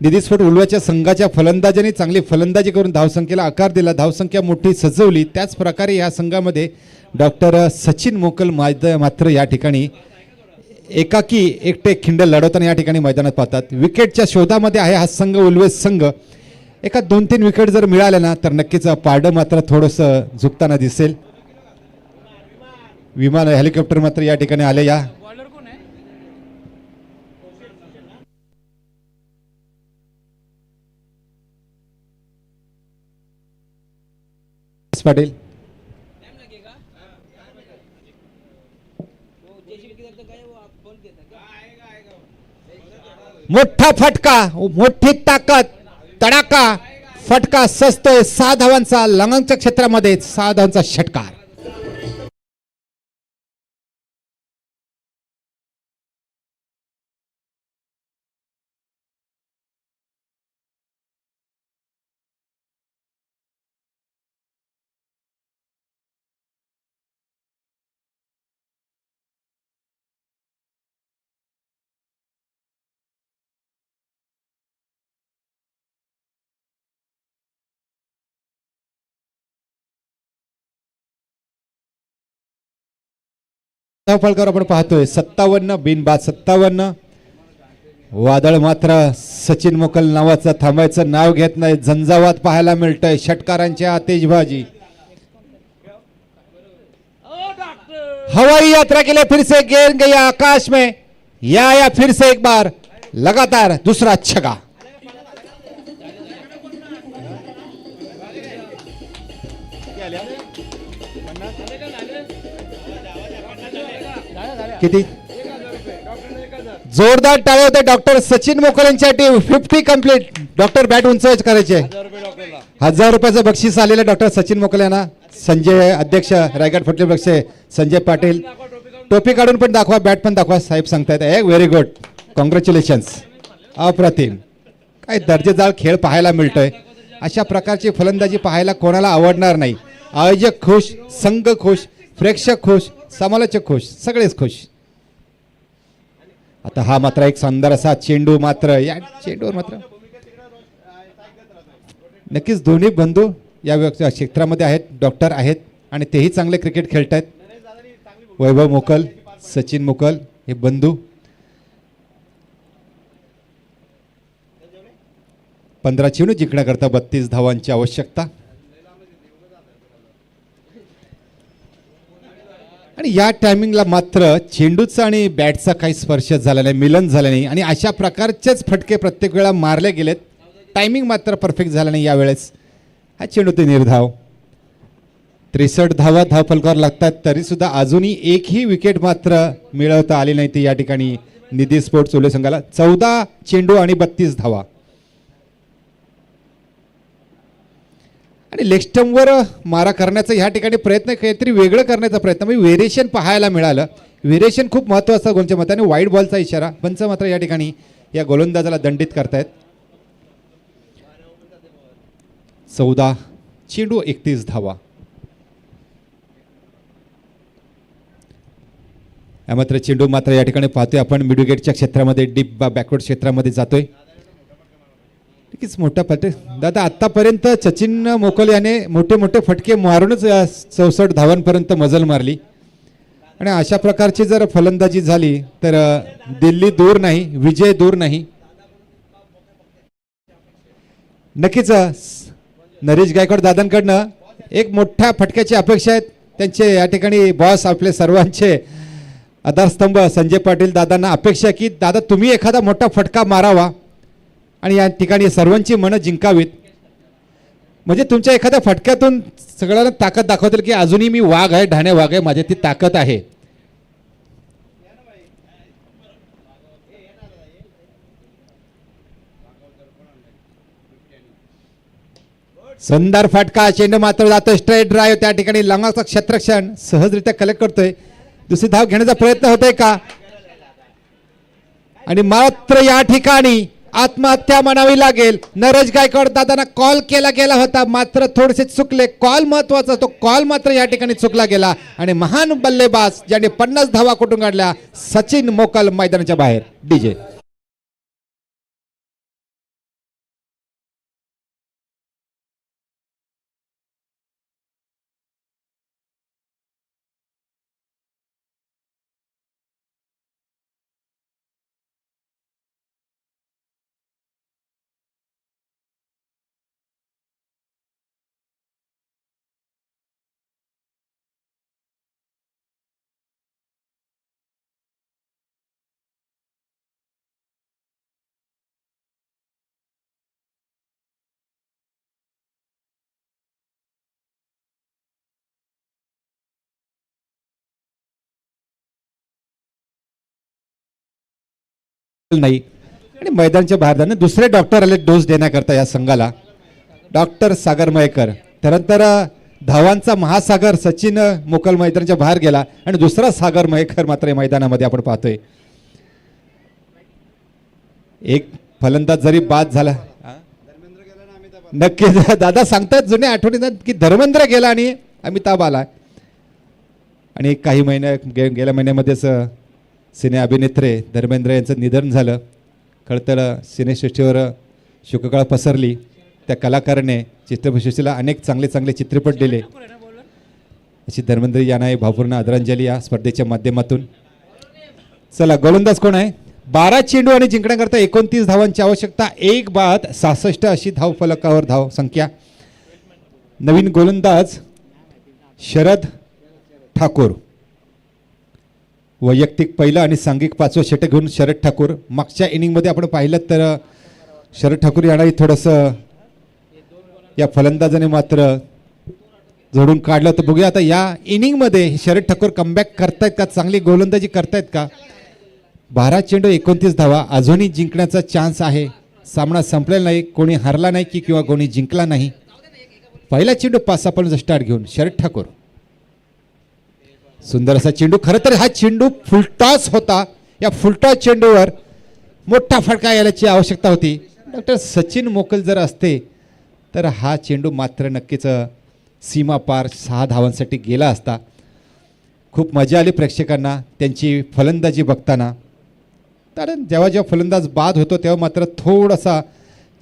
निधी स्पोर्ट्स उलव्याच्या संघाच्या फलंदाजांनी चांगली फलंदाजी करून धावसंख्येला आकार दिला, धावसंख्या मोठी सजवली, त्याच प्रकारे या संघामध्ये डॉक्टर सचिन मोकल मात्र या ठिकाणी एकाकी एकटे खिंड लढवताना या ठिकाणी मैदानात पाहतात. विकेटच्या शोधामध्ये आहे हा संघ उलवे संघ. एका 2-3 विकेट जर मिळाल्या ना तर नक्कीच पारडं मात्र थोडंसं झुकताना दिसेल. विमान हेलिकॉप्टर मात्र या ठिकाणी आले. या पाटील मोठा फटका, मोठी ताकद, तडाका फटका सजतोय. 6 धावांचा लंगांच्या क्षेत्रामध्ये 6 धावांचा षटकार. फलकावर आपण पाहतोय 57 बिनबाद 57. वादळ मात्र सचिन मोकल नावाचं थांबायचं नाव घेत नाही. झंझावात पाहायला मिळतंय. षटकारांची आतिषबाजी. हवाई यात्रा के लिए फिर से गेंद गई आकाश में. या फिर से एक बार लगातार दूसरा छक्का. किती जोरदार टाळे होते डॉक्टर सचिन मोकल यांच्यासाठी. 50 कंप्लीट. डॉक्टर बॅट उंच करायचे. 1000 रुपयाचं बक्षीस आलेलं डॉक्टर सचिन मोकल यांना. संजय अध्यक्ष रायगड फुटबॉल पक्ष संजय पाटील. टोपी काढून पण दाखवा, बॅट पण दाखवा साहेब सांगतायत. Very good, congratulations. अप्रतिम. काय दर्जेदार खेळ पाहायला मिळतोय. अशा प्रकारची फलंदाजी पाहायला कोणाला आवडणार नाही. आयोजक खुश, संघ खुश, प्रेक्षक खुश, समालोचक खुश, सगळेच खुश. आता हा मात्र एक सुंदर असा चेंडू. मात्र या चेंडूवर मात्र नक्कीच दोन्ही बंधू या क्षेत्रामध्ये आहेत, डॉक्टर आहेत आणि तेही चांगले क्रिकेट खेळत आहेत. वैभव मोकल, सचिन मोकल हे बंधू. 15 चेंडू जिंकण्याकरता 32 धावांची आवश्यकता. आणि या टायमिंगला मात्र चेंडूचा आणि बॅटचा काही स्पर्श झाला नाही, मिलन झालं नाही आणि अशा प्रकारचेच फटके प्रत्येक वेळा मारले गेलेत. टायमिंग मात्र परफेक्ट झाला नाही यावेळेस. हा चेंडू ते निर्धाव. 63 धावा धावफलकावर लागतात तरी सुद्धा अजूनही एकही विकेट मात्र मिळवता आली नाही ती या ठिकाणी निधी स्पोर्ट्स ओले संघाला. 14 चेंडू आणि 32 धावा. आणि लेगस्टम्पवर मारा करण्याचा ह्या ठिकाणी प्रयत्न, काहीतरी वेगळं करण्याचा प्रयत्न, म्हणजे व्हेरिएशन पाहायला मिळालं. व्हेरिएशन खूप महत्त्वाचं गोलच्या मताने. वाईड बॉलचा इशारा. पंच मात्र या ठिकाणी या गोलंदाजाला दंडित करतायत. 14 चेंडू 31 धावा. मात्र चेंडू मात्र या ठिकाणी पाहतोय आपण मिडविकेटच्या क्षेत्रामध्ये, डीप बॅकवर्ड क्षेत्रामध्ये जातोय. नक्कीच मोठा फटके दादा. आतापर्यंत सचिन मोकल याने मोठे मोठे फटके मारूनच 64 धावांपर्यंत मजल मारली. आणि अशा प्रकारची जर फलंदाजी झाली तर दिल्ली दूर नाही, विजय दूर नाही. नक्कीच नरेश गायकवाड दादांकडनं एक मोठ्या फटक्याची अपेक्षा आहेत. त्यांचे या ठिकाणी बॉस आपले सर्वांचे आधारस्तंभ संजय पाटील दादांना अपेक्षा की दादा तुम्ही एखादा मोठा फटका मारावा आणि या ठिकाणी सर्वांची मनं जिंकावीत. म्हणजे तुमच्या एखाद्या फटक्यातून सगळ्यांना ताकद दाखवतील की अजूनही मी वाघ आहे, ढाणे वाघ आहे, माझ्यात ती ताकद आहे. सुंदर फटका. चेंडू मात्र जातो स्ट्रेट ड्राईव्ह. त्या ठिकाणी लंगाचा क्षेत्ररक्षण सहजरित्या कलेक्ट करतोय. दुसरी धाव घेण्याचा प्रयत्न होतोय का? आणि मात्र या ठिकाणी आत्महत्या म्हणावी लागेल. नरेश गायकवाड दादांना कॉल केला गेला होता मात्र थोडेसे चुकले. कॉल महत्वाचा, तो कॉल मात्र या ठिकाणी चुकला गेला आणि महान बल्लेबाज ज्याने 50 धावा कुठून काढल्या सचिन मोकल मैदानाच्या बाहेर. डीजे नाही. आणि मैदानाच्या बाहेर जाणं दुसरे डॉक्टर आले डोस देण्याकरता या संघाला. डॉक्टर सागर मयेकर. त्यानंतर धावांचा महासागर सचिन मोकल मैदानाच्या बाहेर गेला आणि दुसरा सागर मयेकर मात्र मैदानामध्ये आपण पाहतोय. एक फलंदाज जरी बाद झाला, नक्कीच दादा सांगतात जुन्या आठवणीत की धर्मेंद्र गेला आणि अमिताभ आला. आणि काही गेल्या महिन्यामध्येच सिने अभिनेत्री धर्मेंद्र यांचं निधन झालं. खळतळ सिनेसृष्टीवर शोककळा पसरली. त्या कलाकाराने चित्रपटसृष्टीला अनेक चांगले चांगले चित्रपट दिले. अशी धर्मेंद्र यांना भावपूर्ण आदरांजली या स्पर्धेच्या माध्यमातून. चला गोलंदाज कोण आहे? 12 चेंडू आणि जिंकण्याकरता 29 धावांची आवश्यकता. 1 बाद 66 अशी धाव फलकावर धाव संख्या. नवीन गोलंदाज शरद ठाकूर. वैयक्तिक पहिलं आणि सांघिक 5वं षटक घेऊन शरद ठाकूर. मागच्या इनिंगमध्ये आपण पाहिलं तर शरद ठाकूर यांनाही थोडंसं या फलंदाजाने मात्र जोडून काढलं. तर बघूया आता या इनिंगमध्ये शरद ठाकूर कमबॅक करतायत का, चांगली गोलंदाजी करतायत का. 12 चेंडू 29 धावा, अजूनही जिंकण्याचा चान्स आहे. सामना संपलेला नाही, कोणी हरला नाही की किंवा कोणी जिंकला नाही. पहिला चेंडू 5 पॉईंटचा स्टार्ट घेऊन शरद ठाकूर. सुंदर असा चेंडू. खरं तर हा चेंडू फुलटॉस होता. या फुलटॉस चेंडूवर मोठा फटका यायची आवश्यकता होती. डॉक्टर सचिन मोकल जर असते तर हा चेंडू मात्र नक्कीच सीमा पार 6 धावांसाठी गेला असता. खूप मजा आली प्रेक्षकांना त्यांची फलंदाजी बघताना. कारण जेव्हा जेव्हा फलंदाज बाद होतो तेव्हा मात्र थोडासा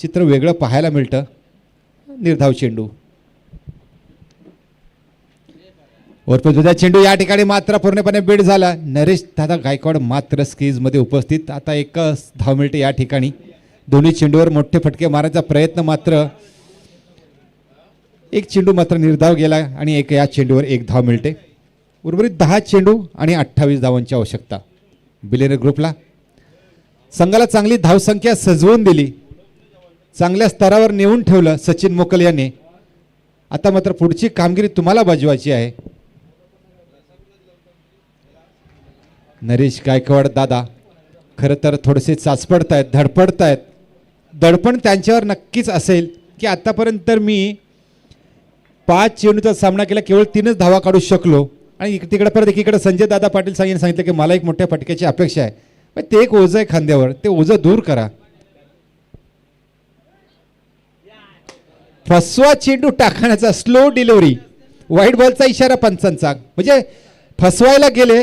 चित्र वेगळं पाहायला मिळतं. निर्धाव चेंडू. दुसरा चेंडू या ठिकाणी मात्र पूर्णपणे बीड झाला. नरेश दादा गायकवाड मात्र स्क्रीजमध्ये उपस्थित. आता एकच धाव मिळते या ठिकाणी. दोन्ही चेंडूवर मोठे फटके मारायचा प्रयत्न, मात्र एक चेंडू मात्र निर्धाव गेला आणि या चेंडूवर 1 धाव मिळते. उर्वरित 10 चेंडू आणि 28 धावांची आवश्यकता. बिलेनर ग्रुपला संघाला चांगली धावसंख्या सजवून दिली, चांगल्या स्तरावर नेऊन ठेवलं सचिन मोकल यांनी. आता मात्र पुढची कामगिरी तुम्हाला बजवायची आहे. नरेश गायकवाड दादा खरं तर थोडेसे चाचपडतायत, धडपडतायत. दडपण त्यांच्यावर नक्कीच असेल की आतापर्यंत मी 5 चेंडूचा सामना केला, केवळ 3च धावा काढू शकलो. आणि तिकडे परत एकीकडे संजय दादा पाटील यांनी सांगितलं की मला एक मोठ्या फटक्याची अपेक्षा आहे. पण ते एक ओझं आहे खांद्यावर, ते ओझं दूर करा. 5वा चेंडू टाकण्याचा स्लो डिलिव्हरी, वाईट बॉलचा इशारा पंचांचा. म्हणजे फसवायला गेले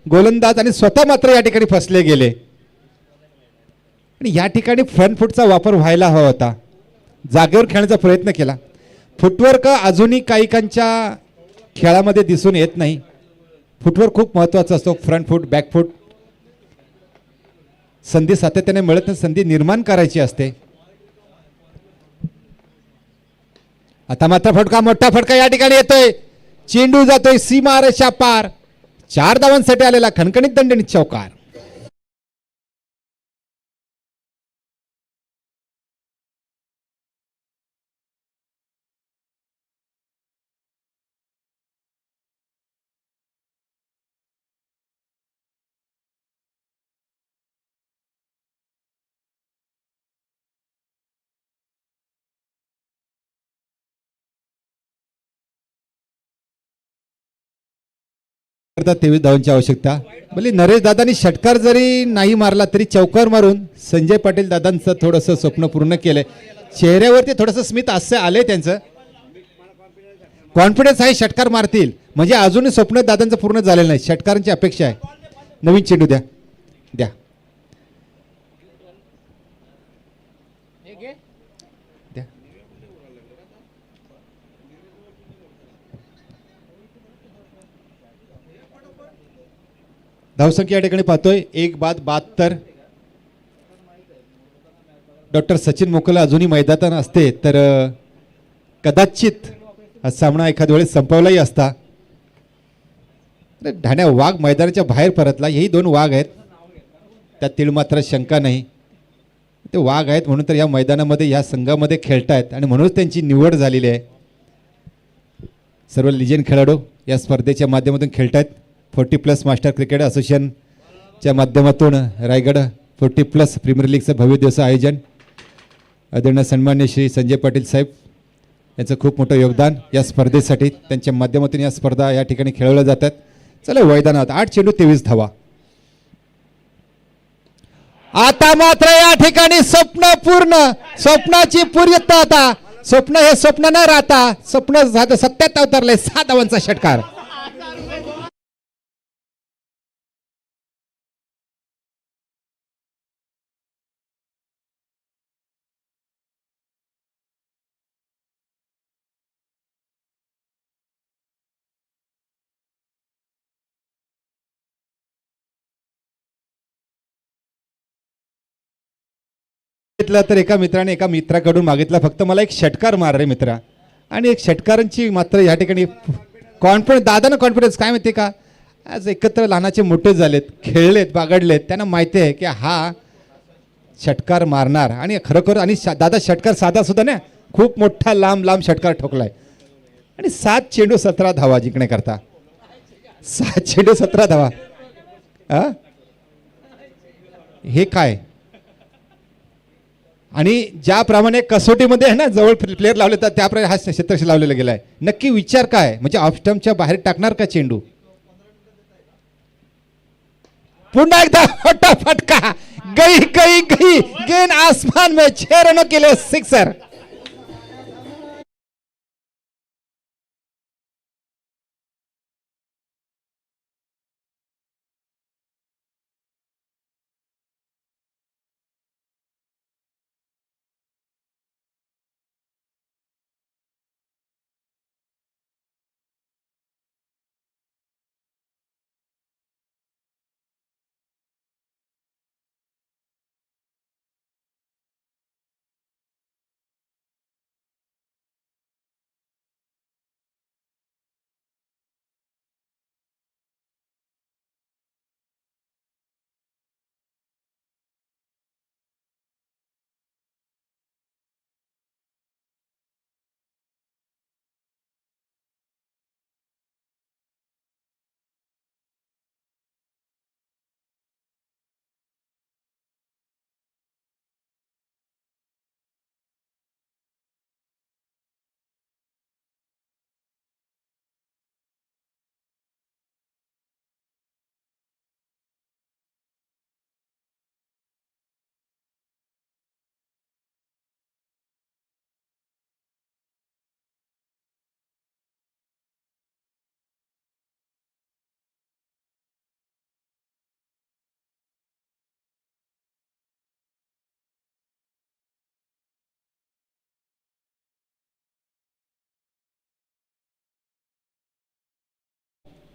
गोलंदाज आणि स्वतः मात्र या ठिकाणी फसले गेले. आणि या ठिकाणी फ्रंट फूटचा वापर व्हायला हवा होता. जागेवर खेळण्याचा प्रयत्न केला. फुटवर्क अजूनही काहीकांच्या खेळामध्ये दिसून येत नाही. फुटवर्क खूप महत्त्वाचा असतो. फ्रंट फूट, बॅक फूट. संधी सातत्याने मिळत नाही, संधी निर्माण करायची असते. आता मात्र फटका, मोठा फटका या ठिकाणी येतोय. चेंडू जातोय सीमा रेषा पार. 4 धावांसाठी आलेला खणखणीत दणदणीत चौकार. करता 23 धावांची आवश्यकता. म्हणजे नरेश दादांनी षटकार जरी नाही मारला तरी चौकार मारून संजय पाटील दादांचं थोडंसं स्वप्न पूर्ण केलंय. चेहऱ्यावरती थोडंसं स्मित हास्य आलंय त्यांचं. कॉन्फिडन्स आहे षटकार मारतील, म्हणजे अजूनही स्वप्न दादांचं पूर्ण झालेलं नाही. षटकारांची अपेक्षा आहे. नवीन चेंडू द्या द्या द्या. धावसंख्या या ठिकाणी पाहतोय 1 बाद 72. डॉक्टर सचिन मोकला अजूनही मैदानात असते तर कदाचित हा सामना एखाद्या वेळेस संपवलाही असता. ढाण्या वाघ मैदानाच्या बाहेर परतला. हेही 2 वाघ आहेत, त्यात मात्र शंका नाही. ते वाघ आहेत म्हणून तर या मैदानामध्ये या संघामध्ये खेळतायत आणि म्हणूनच त्यांची निवड झालेली आहे. सर्व लिजेंड खेळाडू या स्पर्धेच्या माध्यमातून खेळतायत. 40+ मास्टर क्रिकेट असोसिएशनच्या माध्यमातून रायगड 40+ प्रीमियर लीगचं भव्य दिवस आयोजन. आदरणीय सन्मान्य श्री संजय पाटील साहेब यांचं खूप मोठं योगदान या स्पर्धेसाठी. त्यांच्या माध्यमातून या स्पर्धा या ठिकाणी खेळवल्या जातात. चला मैदानात 8 चेंडू 23 धावा. आता मात्र या ठिकाणी स्वप्न पूर्ण, स्वप्नाची पूर्तता. आता स्वप्न हे स्वप्न न राहता स्वप्न सत्यात अवतरले. 6 धावांचा षटकार. बघितलं तर एका मित्राने एका मित्राकडून मागितला फक्त मला एक षटकार मार रे मित्रा. आणि एक षटकारांची मात्र या ठिकाणी कॉन्फिडन्स, दादानं कॉन्फिडन्स काय माहिती का, आज एकत्र लहानाचे मोठे झालेत, खेळलेत, बागडलेत, त्यांना माहिती आहे की हा षटकार मारणार. आणि खरोखर आणि दादा षटकार साधा सुद्धा ना, खूप मोठा लांब लांब षटकार ठोकलाय. आणि 7 चेंडू 17 धावा जिंकणे करता. 7 चेंडू 17 धावा. हे काय. आणि ज्याप्रमाणे कसोटीमध्ये आहे ना जवळ प्लेअर लावले तर त्याप्रमाणे हा क्षेत्रक्षी लावलेला गेलाय. नक्की विचार काय, म्हणजे ऑफ स्टंपच्या बाहेर टाकणार का चेंडू. पुन्हा एकदा मोठा फटका, गई गई गई, गेंद आसमान में 6 रनों के लिए सिक्सर.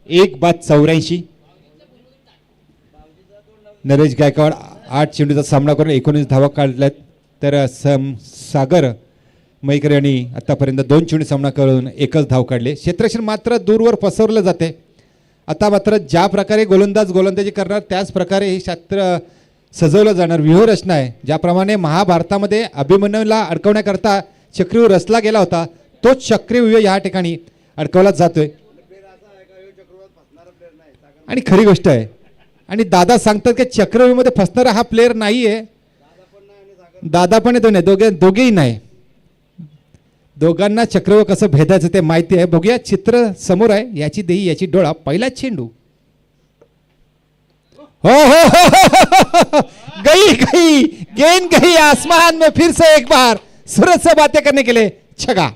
एक बाद 84. नरेश गायकवाड 8 चेंडूचा सामना करून 19 धावा काढल्यात. तर सागर मैकर यांनी आतापर्यंत 2 चेंडू सामना करून 1च धाव काढले. क्षेत्ररक्षण मात्र दूरवर पसरलं जाते. आता मात्र ज्या प्रकारे गोलंदाजी करणार त्याच प्रकारे हे क्षेत्र सजवलं जाणार. व्यूहरचना आहे ज्याप्रमाणे महाभारतामध्ये अभिमन्यूला अडकवण्याकरता चक्रीव्यूह रचला गेला होता, तोच चक्रीव्यूह या ठिकाणी अडकवला जातोय. आणि खरी गोष्ट आहे. आणि दादा सांगतात की चक्रव्यूहमध्ये फसणारा हा प्लेअर नाहीये. दादा पण येतो नाही, दोघेही नाही. दोघांना चक्रव्यूह कसं भेदायचं ते माहिती आहे. बघूया चित्र समोर आहे, याची देही याची डोळा. पहिला चेंडू हो हो हो, गई गई गेंद गई आसमान में फिर से एक बार. सूरज से बातें करने के लिए छगा.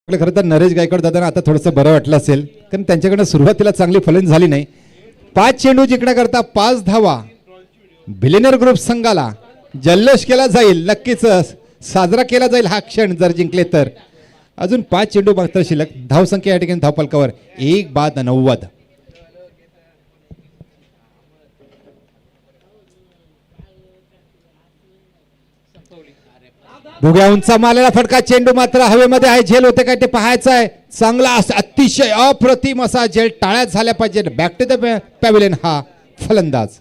खरं तर नरेश गायकवाड दादांना आता थोडंसं बरं वाटलं असेल, कारण त्यांच्याकडनं सुरुवातीला चांगली फलंदाजी झाली नाही. 5 चेंडू जिंकण्याकरता 5 धावा. बिलियनर ग्रुप संघाला जल्लोष केला जाईल, नक्कीच साजरा केला जाईल हा क्षण जर जिंकले तर. अजून 5 चेंडू मात्र शिल्लक. धावसंख्या या ठिकाणी धावफलकावर 1 बाद 90. भुग्या उंचा मारलेला फटका, चेंडू मात्र हवेमध्ये आहे. झेल होते काय ते पाहायचं आहे. चांगला अतिशय अप्रतिम असा झेल, टाळ्यात झाल्या पाहिजे. बॅक टू द पॅव्हिलियन हा फलंदाज.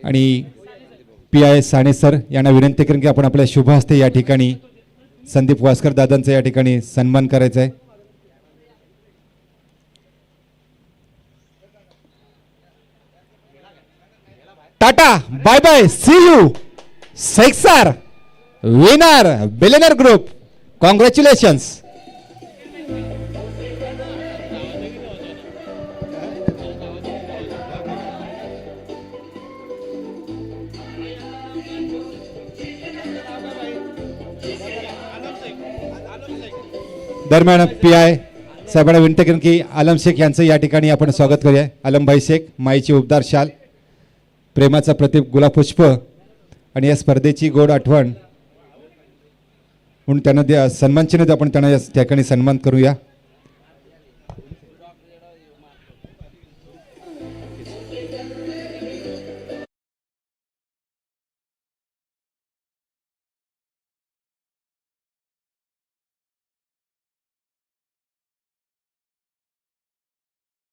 आणि PI साने सर यांना विनंती करेन की आपण आपल्या शुभ हस्ते या ठिकाणी संदीप वासकर दादांचा या ठिकाणी सन्मान करायचा आहे. Tata bye bye see you सेक्सार विनर बिलियनर ग्रुप कॉंग्रॅच्युलेशन्स. दरम्यान PI साहेबांना विनंती करेन की आलम शेख यांचं या ठिकाणी आपण स्वागत करूया. आलमभाई शेख माईची उबदार शाल, प्रेमाचा प्रतीक गुलाबपुष्प आणि या स्पर्धेची गोड आठवण म्हणून त्यांना सन्मानचिन्ह आपण त्यांना या ठिकाणी सन्मान करूया.